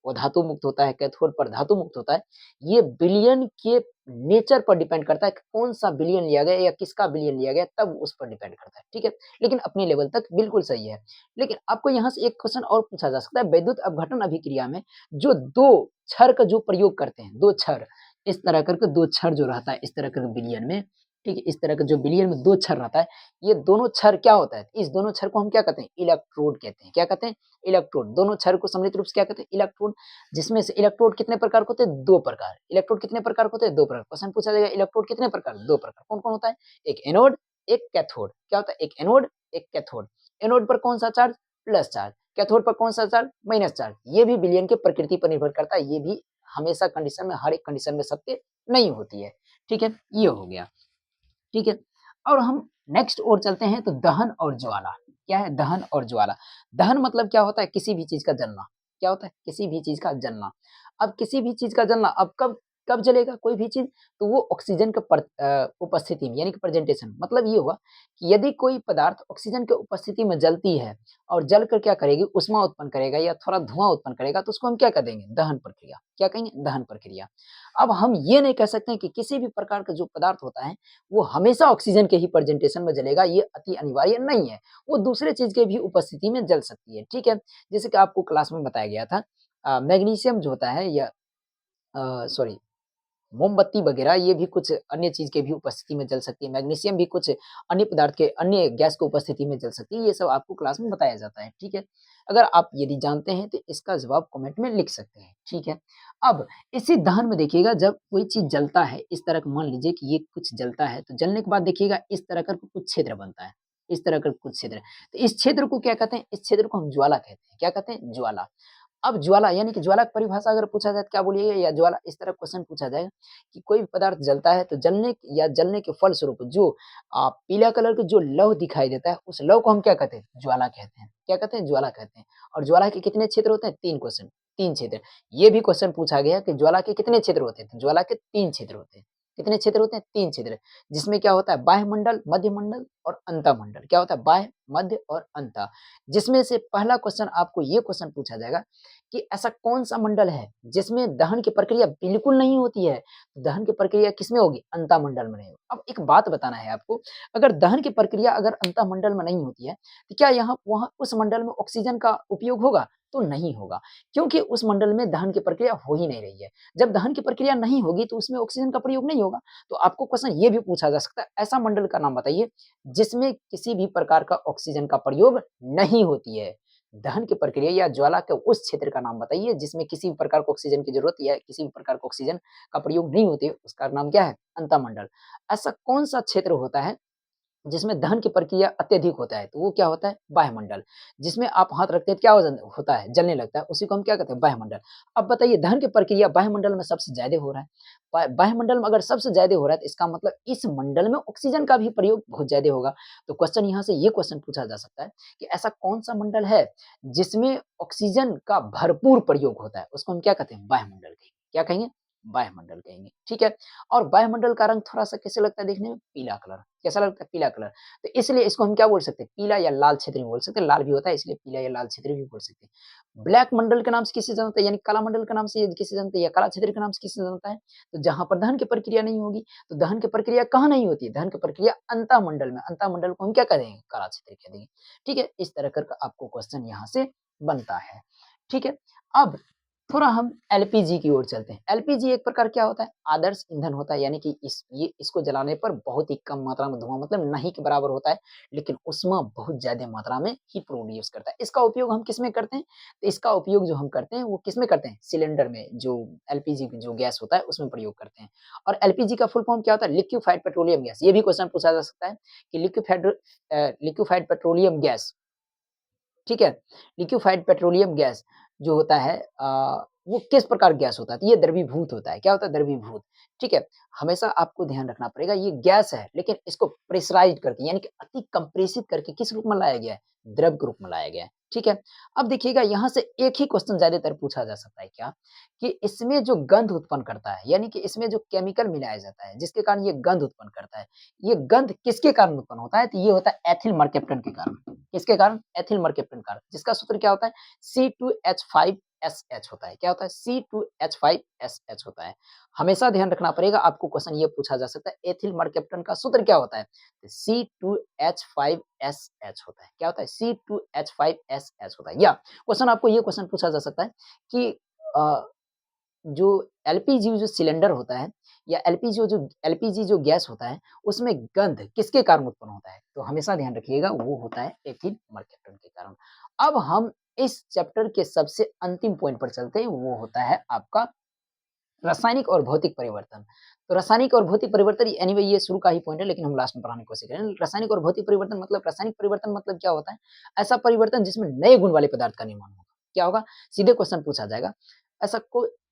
अधातु मुक्त होता है, कैथोड पर धातु मुक्त होता है, ये विलयन के नेचर पर डिपेंड करता है कि कौन सा विलयन लिया गया या किसका विलयन लिया गया, तब उस पर डिपेंड करता है, ठीक है। लेकिन अपने लेवल तक बिल्कुल सही है। लेकिन आपको यहाँ से एक क्वेश्चन और पूछा जा सकता है, वैद्युत अपघटन अभिक्रिया में जो 2 छर का जो प्रयोग करते हैं, 2 छर, इस तरह करके 2 छर जो रहता है इस तरह करके विलयन में, ठीक है, इस तरह का जो बिलियन में 2 छड़ रहता है, ये दोनों छड़ क्या होता है? इस दोनों छड़ को हम क्या कहते हैं? इलेक्ट्रोड कहते हैं। क्या कहते हैं? इलेक्ट्रोड। दोनों छड़ को सम्मिलित रूप से क्या कहते हैं? इलेक्ट्रोड। जिसमें से इलेक्ट्रोड कितने प्रकार के होते हैं? 2 प्रकार। इलेक्ट्रोड कितने प्रकार के होते हैं? 2 प्रकार। क्वेश्चन पूछा जाएगा इलेक्ट्रोड कितने प्रकार? 2 प्रकार। कौन-कौन होता है? एक एनोड, एक कैथोड। क्या होता है? एक एनोड, एक कैथोड। एनोड पर कौन-सा चार्ज? Plus charge. कैथोड पर कौन-सा चार्ज? Minus charge. ये भी विलयन की प्रकृति पर निर्भर करता है। ये भी हमेशा कंडीशन में, हर एक कंडीशन में सत्य नहीं होती है। ठीक है? ये हो गया। ठीक है? और हम नेक्स्ट ओर चलते हैं तो दहन और ज्वाला। क्या है? दहन और ज्वाला। दहन मतलब क्या होता है? किसी भी चीज़ का जलना। क्या होता है? किसी भी चीज़ का जलना। अब किसी भी चीज़ का जलना अब कब कब जलेगा कोई भी चीज़? तो वो ऑक्सीजन के उपस्थिति में यानी कि प्रेजेंटेशन मतलब ये हुआ कि यदि कोई पदार्थ ऑक्सीजन के उपस्थिति में जलती है और जल कर क्या करेगी? ऊष्मा उत्पन्न करेगा या थोड़ा धुआँ उत्पन्न करेगा तो उसको हम क्या कह देंगे? दहन प्रक्रिया। क्या कहेंगे? दहन प्रक्रिया। अब हम ये नहीं कह सकते हैं कि किसी भी प्रकार का जो पदार्थ होता है वो हमेशा ऑक्सीजन के ही प्रेजेंटेशन में जलेगा, ये अति अनिवार्य नहीं है। वो दूसरे चीज़ के भी उपस्थिति में जल सकती है, ठीक है? जैसे कि आपको क्लास में बताया गया था मैग्नीशियम जो होता है या सॉरी मोमबत्ती वगैरह ये भी कुछ अन्य चीज़ के भी उपस्थिति में जल सकती है। मैग्नीशियम भी कुछ अन्य पदार्थ के अन्य गैस की उपस्थिति में जल सकती है। ये सब आपको क्लास में बताया जाता है, ठीक है? अगर आप यदि जानते हैं तो इसका जवाब कमेंट में लिख सकते हैं, ठीक है? अब इसी दहन में देखिएगा जब कोई चीज़ जलता है, इस तरह का मान लीजिए कि ये कुछ जलता है, तो जलने के बाद देखिएगा इस तरह का कुछ छिद्र बनता है, इस तरह का कुछ छिद्र। तो इस छिद्र को क्या कहते हैं? इस छिद्र को हम ज्वाला कहते हैं। क्या कहते हैं? ज्वाला। अब ज्वाला यानी कि ज्वाला की परिभाषा अगर पूछा जाए तो क्या बोलिएगा? या ज्वाला इस तरह क्वेश्चन पूछा जाएगा कि कोई भी पदार्थ जलता है तो जलने या जलने के फलस्वरूप जो पीला कलर का जो लौ दिखाई देता है उस लौ को हम क्या कहते हैं? ज्वाला कहते हैं। क्या कहते हैं? ज्वाला कहते हैं। और ज्वाला के कितने छिद्र होते हैं? 3 क्वेश्चन 3 छिद्र। ये भी क्वेश्चन पूछा गया कि ज्वाला के कितने छिद्र होते हैं? तो ज्वाला के 3 छिद्र होते हैं। कितने छिद्र होते हैं? 3 छिद्र। जिसमें क्या होता है? बाह्य मंडल, मध्य मंडल और अंतःमंडल। क्या होता है? बाह्य, मध्य और अंतः। जिसमें से पहला क्वेश्चन आपको ये क्वेश्चन पूछा जाएगा कि ऐसा कौन-सा मंडल है जिसमें दहन की प्रक्रिया बिल्कुल नहीं होती है? दहन की प्रक्रिया किसमें होगी? अंतःमंडल में नहीं होगी। अब एक बात बताना है आपको, अगर दहन की प्रक्रिया अगर अंतःमंडल में नहीं होती है, तो क्या यहाँ वहाँ उस मंडल में ऑक्सीजन का उपयोग होगा? तो नहीं होगा, क्योंकि उस मंडल में दहन की प्रक्रिया हो ही नहीं रही है। जब दहन की प्रक्रिया नहीं होगी तो उसमें ऑक्सीजन का प्रयोग नहीं होगा। तो आपको क्वेश्चन ये भी पूछा जा सकता है, ऐसा मंडल का नाम बताइए जिसमें किसी भी प्रकार का ऑक्सीजन का प्रयोग नहीं होती है। दहन की प्रक्रिया या ज्वाला के उस क्षेत्र का नाम बताइए जिसमें किसी भी प्रकार को ऑक्सीजन की जरूरत या किसी भी प्रकार को ऑक्सीजन का प्रयोग नहीं होती है, उसका नाम क्या है? अंतःमंडल। ऐसा कौन-सा क्षेत्र होता है जिसमें दहन की प्रक्रिया अत्यधिक होता है, तो वो क्या होता है? वायुमंडल। जिसमें आप हाथ रखते हैं तो क्या होता है? जलने लगता है, उसी को हम क्या कहते हैं? वायुमंडल। अब बताइए दहन की प्रक्रिया वायुमंडल में सबसे ज़्यादा हो रहा है। वायुमंडल में अगर सबसे ज़्यादा हो रहा है तो इसका मतलब इस मंडल में ऑक्सीजन का भी प्रयोग बहुत ज़्यादा होगा। तो क्वेश्चन यहाँ से ये क्वेश्चन पूछा जा सकता है कि ऐसा कौन-सा मंडल है जिसमें ऑक्सीजन का भरपूर प्रयोग होता है? उसको हम क्या कहते हैं? वायुमंडल कहेंगे। क्या कहेंगे? वायुमंडल कहेंगे, ठीक है? और वायुमंडल का रंग थोड़ा-सा कैसे लगता है देखने में? पीला कलर। कैसा लगता है? पीला कलर। तो इसलिए इसको हम क्या बोल सकते हैं? पीला या लाल क्षेत्र भी बोल सकते हैं, लाल भी होता है इसलिए पीला या लाल क्षेत्र भी बोल सकते हैं। ब्लैक मंडल के नाम से किसे जानते हैं? यानी काला मंडल के नाम से किसे जानते हैं या काला क्षेत्र के नाम से किसे जानता है? तो जहाँ पर दहन की प्रक्रिया नहीं होगी, तो दहन की प्रक्रिया कहाँ नहीं होती है? दहन की प्रक्रिया अंतःमंडल में, अंतःमंडल को हम क्या कह देंगे? काला क्षेत्र कह देंगे। ठीक है? इस तरह कर आपको क्वेश्चन यहाँ से बनता है। ठीक है? अब थोड़ा हम एलपीजी की ओर चलते हैं। एलपीजी एक प्रकार क्या होता है? आदर्श ईंधन होता है, यानी कि इसको जलाने पर बहुत ही कम मात्रा में धुआँ मतलब नहीं के बराबर होता है, लेकिन ऊष्मा बहुत ज़्यादा मात्रा में ही प्रोड्यूस करता है। इसका उपयोग हम किसमें करते हैं? तो इसका उपयोग जो हम करते हैं वो किसमें करते हैं? सिलेंडर में जो एलपीजी जो गैस होता है उसमें प्रयोग करते हैं। और एलपीजी का फुल फॉर्म क्या होता है? Liquefied petroleum gas. ये भी क्वेश्चन पूछा जा सकता है कि लिक्विफाइड पेट्रोलियम गैस, ठीक है? लिक्विफाइड पेट्रोलियम गैस जो होता है वो किस प्रकार गैस होता है? तो ये द्रवीभूत होता है। क्या होता है? द्रवीभूत, ठीक है? हमेशा आपको ध्यान रखना पड़ेगा ये गैस है, लेकिन इसको प्रेशराइज़्ड करके यानी कि अति कंप्रेसिव करके किस रूप में लाया गया है? द्रव के रूप में लाया गया है, ठीक है? अब देखिएगा यहाँ से एक ही क्वेश्चन ज़्यादातर पूछा जा सकता है क्या? कि इसमें जो गंध उत्पन्न करता है, यानी कि इसमें जो केमिकल मिलाया जाता है, जिसके कारण ये गंध उत्पन्न करता है, ये गंध किसके कारण उत्पन्न होता है? तो ये होता है एथिल मर्कैप्टन के कारण। किसके कारण? एथिल मर्कैप्टन कारण। जिसका सूत्र क्या होता है? C2H5SH होता है। क्या होता है? C2H5SH होता है। हमेशा ध्यान रखना पड़ेगा, आपको क्वेश्चन ये पूछा जा सकता है, एथिल मर्कैप्टन का सूत्र क्या होता है? C2H5SH होता है। क्या होता है? C2H5SH होता है। या क्वेश्चन आपको ये क्वेश्चन पूछा जा सकता है कि अ जो एलपीजी जो सिलेंडर होता है, या एलपीजी जो गैस होता है, उसमें गंध किसके कारण उत्पन्न होता है? तो हमेशा ध्यान रखिएगा वो होता है एथिल मर्कैप्टन के कारण। अब हम इस चैप्टर के सबसे अंतिम पॉइंट पर चलते हैं, वो होता है आपका रासायनिक और भौतिक परिवर्तन। तो रासायनिक और भौतिक परिवर्तन एनीवे ये शुरू का ही पॉइंट है, लेकिन हम लास्ट में पढ़ाने की कोशिश करेंगे। रासायनिक परिवर्तन मतलब क्या होता है? ऐसा परिवर्तन जिसमें नए गुण वाले पदार्थ का निर्माण होगा। क्या होगा? सीधे क्वेश्चन पूछा जाएगा।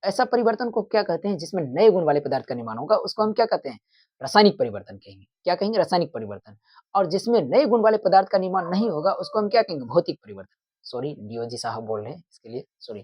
ऐसा परिवर्तन को क्या कहते हैं जिसमें नए गुण वाले पदार्थ का निर्माण होगा, उसको हम क्या कहते हैं? रासायनिक परिवर्तन कहेंगे। क्या कहेंगे? रासायनिक परिवर्तन। और जिसमें नए गुण वाले पदार्थ का निर्माण नहीं होगा, उसको हम क्या कहेंगे? भौतिक परिवर्तन। सॉरी, डीओजी साहब बोल रहे हैं, इसके लिए सॉरी।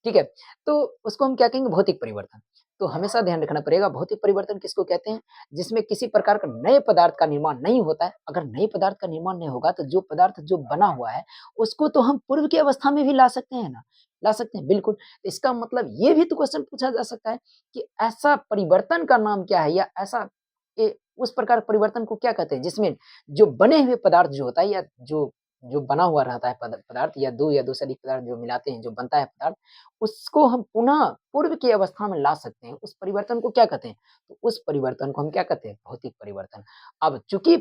ठीक है, तो उसको हम क्या कहेंगे? भौतिक परिवर्तन। तो हमेशा ध्यान रखना पड़ेगा, भौतिक परिवर्तन किसको कहते हैं? जिसमें किसी प्रकार का नए पदार्थ का निर्माण नहीं होता है। अगर नए पदार्थ का निर्माण नहीं होगा, तो जो पदार्थ जो बना हुआ है, उसको तो हम पूर्व की अवस्था में भी ला सकते हैं ना? ला सकते हैं, बिल्कुल। इसका मतलब ये भी तो क्वेश्चन पूछा जा सकता है कि ऐसा परिवर्तन का नाम क्या है, या ऐसा उस प्रकार परिवर्तन को क्या कहते हैं जिसमें जो बने हुए पदार्थ जो होता है, या जो जो बना हुआ रहता है पदार्थ, या दो से अधिक पदार्थ जो मिलाते हैं, जो बनता है पदार्थ, उसको हम पुनः पूर्व की अवस्था में ला सकते हैं। उस परिवर्तन को क्या कहते हैं? तो उस परिवर्तन को हम क्या कहते हैं? भौतिक परिवर्तन। अब चूंकि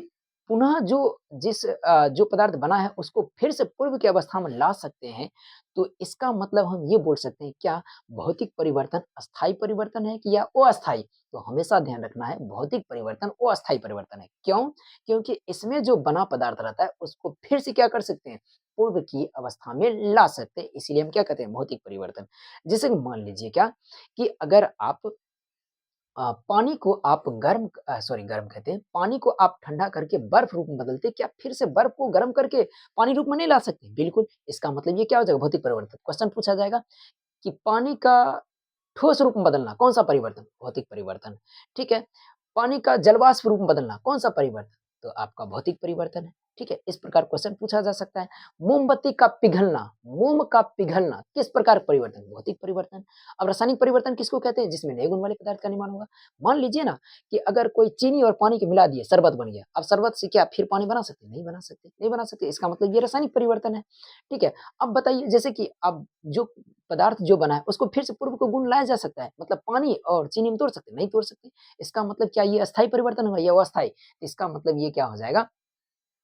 पुनः जो पदार्थ बना है, उसको फिर से पूर्व की अवस्था में ला सकते हैं, तो इसका मतलब हम ये बोल सकते हैं, क्या भौतिक परिवर्तन अस्थायी परिवर्तन है कि या अस्थायी? तो हमेशा ध्यान रखना है, भौतिक परिवर्तन अस्थायी परिवर्तन है। क्यों? क्योंकि इसमें जो बना पदार्थ रहता है, उसको फिर से क्या कर सकते हैं? पूर्व की अवस्था में ला सकते हैं, इसीलिए हम क्या कहते हैं? भौतिक परिवर्तन। जैसे कि मान लीजिए क्या, कि अगर आप पानी को आप गर्म कहते हैं, पानी को आप ठंडा करके बर्फ रूप में बदलते, क्या फिर से बर्फ को गर्म करके पानी रूप में नहीं ला सकते? बिल्कुल, इसका मतलब ये क्या हो जाएगा? भौतिक परिवर्तन। क्वेश्चन पूछा जाएगा कि पानी का ठोस रूप में बदलना, कौन-सा परिवर्तन? भौतिक परिवर्तन। ठीक है? पानी का जलवाष्प रूप में बदलना, कौन-सा परिवर्तन? तो आपका भौतिक परिवर्तन है। ठीक है? इस प्रकार क्वेश्चन पूछा जा सकता है। मोमबत्ती का पिघलना, मोम का पिघलना किस प्रकार परिवर्तन? भौतिक परिवर्तन। अब रासायनिक परिवर्तन किसको कहते हैं? जिसमें नए गुण वाले पदार्थ का निर्माण होगा। मान लीजिए ना कि अगर कोई चीनी और पानी को मिला दिए, शरबत बन गया। अब शरबत से क्या फिर पानी बना सकते हैं? नहीं बना सकते, नहीं बना सकते। इसका मतलब ये रासायनिक परिवर्तन है। ठीक है? अब बताइए, जैसे कि अब जो पदार्थ जो बना है, उसको फिर से पूर्व को गुण लाया जा सकता है, मतलब पानी और चीनी में तोड़ सकते हैं? नहीं तोड़ सकते। इसका मतलब क्या ये अस्थायी परिवर्तन होगा या अस्थायी? इसका मतलब ये क्या हो जाएगा?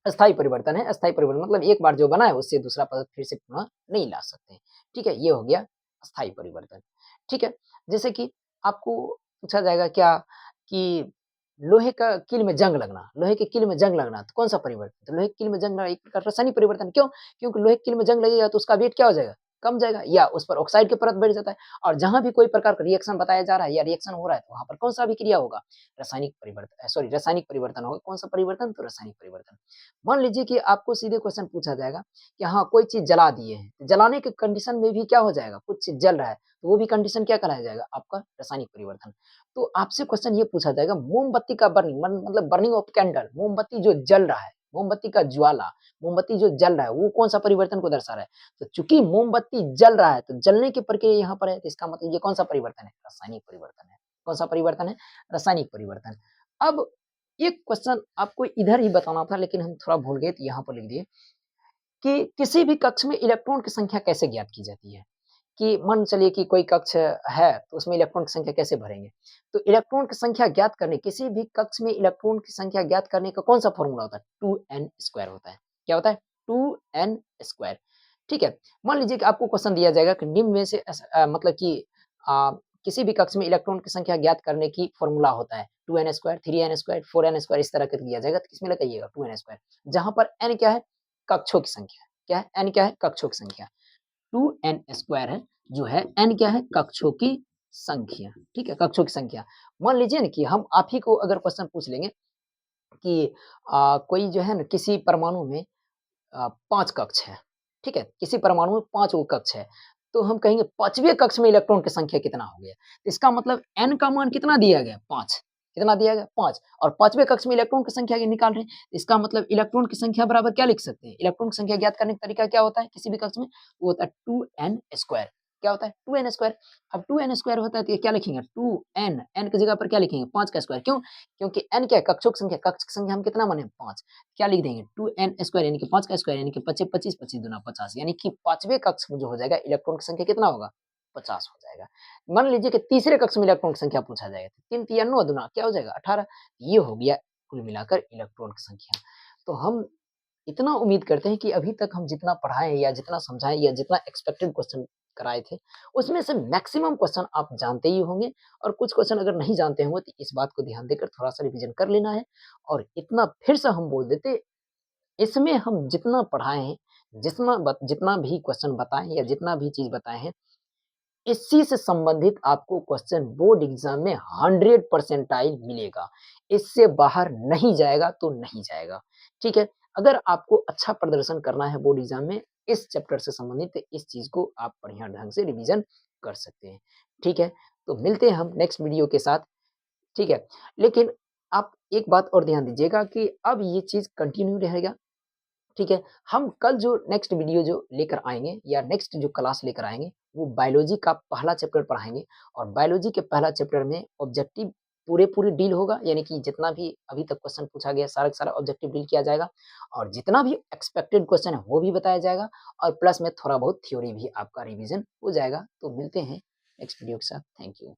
अस्थायी परिवर्तन है। अस्थायी परिवर्तन मतलब एक बार जो बना है, उससे दूसरा पदार्थ फिर से पुनः नहीं ला सकते हैं। ठीक है? ये हो गया अस्थायी परिवर्तन। ठीक है? जैसे कि आपको पूछा जाएगा क्या, कि लोहे का कील में जंग लगना, लोहे के कील में जंग लगना, तो कौन-सा परिवर्तन? तो लोहे के कील में जंग लगना एक प्रकार रासायनिक परिवर्तन। क्यों? क्योंकि लोहे के कील में जंग लगेगा, तो उसका वेट क्या हो जाएगा? कम जाएगा, या उस पर ऑक्साइड की परत बैठ जाता है। और जहाँ भी कोई प्रकार का रिएक्शन बताया जा रहा है या रिएक्शन हो रहा है, तो वहाँ पर कौन-सा अभिक्रिया होगा? रासायनिक परिवर्तन होगा। कौन-सा परिवर्तन? तो रासायनिक परिवर्तन। मान लीजिए कि आपको सीधे क्वेश्चन पूछा जाएगा कि हाँ, कोई चीज़ जला दिए हैं, जलाने के कंडीशन में भी क्या हो जाएगा? कुछ चीज़ जल रहा है, तो वो भी कंडीशन क्या कहलाया जाएगा? आपका रासायनिक परिवर्तन। तो आपसे क्वेश्चन ये पूछा जाएगा, मोमबत्ती का बर्निंग मतलब बर्निंग ऑफ कैंडल, मोमबत्ती जो जल रहा है, मोमबत्ती का ज्वाला, मोमबत्ती जो जल रहा है, वो कौन-सा परिवर्तन को दर्शा रहा है? तो चूँकि मोमबत्ती जल रहा है, तो जलने की प्रक्रिया यहाँ पर है, तो इसका मतलब ये कौन-सा परिवर्तन है? रासायनिक परिवर्तन है। कौन-सा परिवर्तन है? रासायनिक परिवर्तन। अब एक क्वेश्चन आपको इधर ही बताना था, लेकिन हम थोड़ा भूल गए, तो यहाँ पर लिख दिए कि किसी भी कक्ष में इलेक्ट्रॉन की संख्या कैसे ज्ञात की जाती है? कि मान चलिए कि कोई कक्ष है, तो उसमें इलेक्ट्रॉन की संख्या कैसे भरेंगे? तो इलेक्ट्रॉन की संख्या ज्ञात करने, किसी भी कक्ष में इलेक्ट्रॉन की संख्या ज्ञात करने का कौन-सा फ़ॉर्मूला होता है? 2n स्क्वायर होता है। क्या होता है? 2n square. ठीक है? मान लीजिए कि आपको क्वेश्चन दिया जाएगा कि निम्न में से मतलब कि अ, किसी भी कक्ष में इलेक्ट्रॉन की संख्या ज्ञात करने की फ़ॉर्मूला होता है 2n square, 3n square, 4n square, इस तरह करके दिया जाएगा, तो किसमें लगाइएगा? 2n square. जहाँ पर n क्या है? कक्षों की संख्या। क्या है? n क्या है? कक्षों की संख्या। 2n स्क्वायर है, जो है n क्या है? कक्षों की संख्या। ठीक है? कक्षों की संख्या। मान लीजिए ना कि हम आप ही को अगर क्वेश्चन पूछ लेंगे कि कोई जो है ना, किसी परमाणु में 5 कक्ष है, ठीक है? किसी परमाणु में 5 वो कक्ष है, तो हम कहेंगे 5वें कक्ष में इलेक्ट्रॉन की संख्या कितना हो गया? तो इसका मतलब n का मान कितना दिया गया? 5। कितना दिया गया? 5, और 5वें कक्ष में इलेक्ट्रॉन की संख्या ये निकाल रहे हैं, इसका मतलब इलेक्ट्रॉन की संख्या बराबर क्या लिख सकते हैं? इलेक्ट्रॉन की संख्या ज्ञात करने का तरीका क्या होता है किसी भी कक्ष में? वो होता है 2n स्क्वायर। क्या होता है? 2n square. अब 2n स्क्वायर होता है, तो ये क्या लिखेंगे? 2n, n की जगह पर क्या लिखेंगे? 5 का स्क्वायर। क्यों? क्योंकि n क्या है? कक्षों की संख्या, कक्ष की संख्या हम कितना माने? 5। क्या लिख देंगे? 2n स्क्वायर यानी कि 5 का स्क्वायर, यानी कि 5 25, 25 दूना 50, यानी कि 5वें कक्ष में जो हो जाएगा, इलेक्ट्रॉन की संख्या कितना होगा? 50 हो जाएगा। मान लीजिए कि तीसरे कक्ष में इलेक्ट्रॉन की संख्या पूछा जाएगा, 3 तिया 9 दूना क्या हो जाएगा 18, ये हो गया कुल मिलाकर इलेक्ट्रॉन की संख्या। तो हम इतना उम्मीद करते हैं कि अभी तक हम जितना पढ़ाए या जितना समझाएँ या जितना एक्सपेक्टेड क्वेश्चन कराए थे, उसमें से मैक्सिमम क्वेश्चन आप जानते ही होंगे और कुछ क्वेश्चन अगर नहीं जानते होंगे तो इस बात को ध्यान देकर थोड़ा-सा रिवीजन कर लेना है और इतना फिर से हम बोल देते, इसमें हम जितना पढ़ाए हैं, जितना भी क्वेश्चन बताएँ या जितना भी चीज़ बताए हैं, इसी से संबंधित आपको क्वेश्चन बोर्ड एग्ज़ाम में 100 परसेंटाइल मिलेगा। इससे बाहर नहीं जाएगा तो नहीं जाएगा, ठीक है? अगर आपको अच्छा प्रदर्शन करना है बोर्ड एग्ज़ाम में इस चैप्टर से संबंधित तो इस चीज़ को आप बढ़िया ढंग से रिवीजन कर सकते हैं, ठीक है? तो मिलते हैं हम नेक्स्ट वीडियो के साथ, ठीक है? लेकिन आप एक बात और ध्यान दीजिएगा कि अब ये चीज़ कंटिन्यू रहेगा, ठीक है? हम कल जो नेक्स्ट वीडियो जो लेकर आएँगे या नेक्स्ट जो क्लास लेकर आएँगे, वो बायोलॉजी का पहला चैप्टर पढ़ाएँगे और बायोलॉजी के पहला चैप्टर में ऑब्जेक्टिव पूरे-पूरे डील होगा, यानी कि जितना भी अभी तक क्वेश्चन पूछा गया सारा का सारा ऑब्जेक्टिव डील किया जाएगा और जितना भी एक्सपेक्टेड क्वेश्चन है, वो भी बताया जाएगा और प्लस में थोड़ा बहुत थ्योरी भी आपका रिवीजन हो जाएगा। तो मिलते हैं नेक्स्ट वीडियो के साथ। Thank you.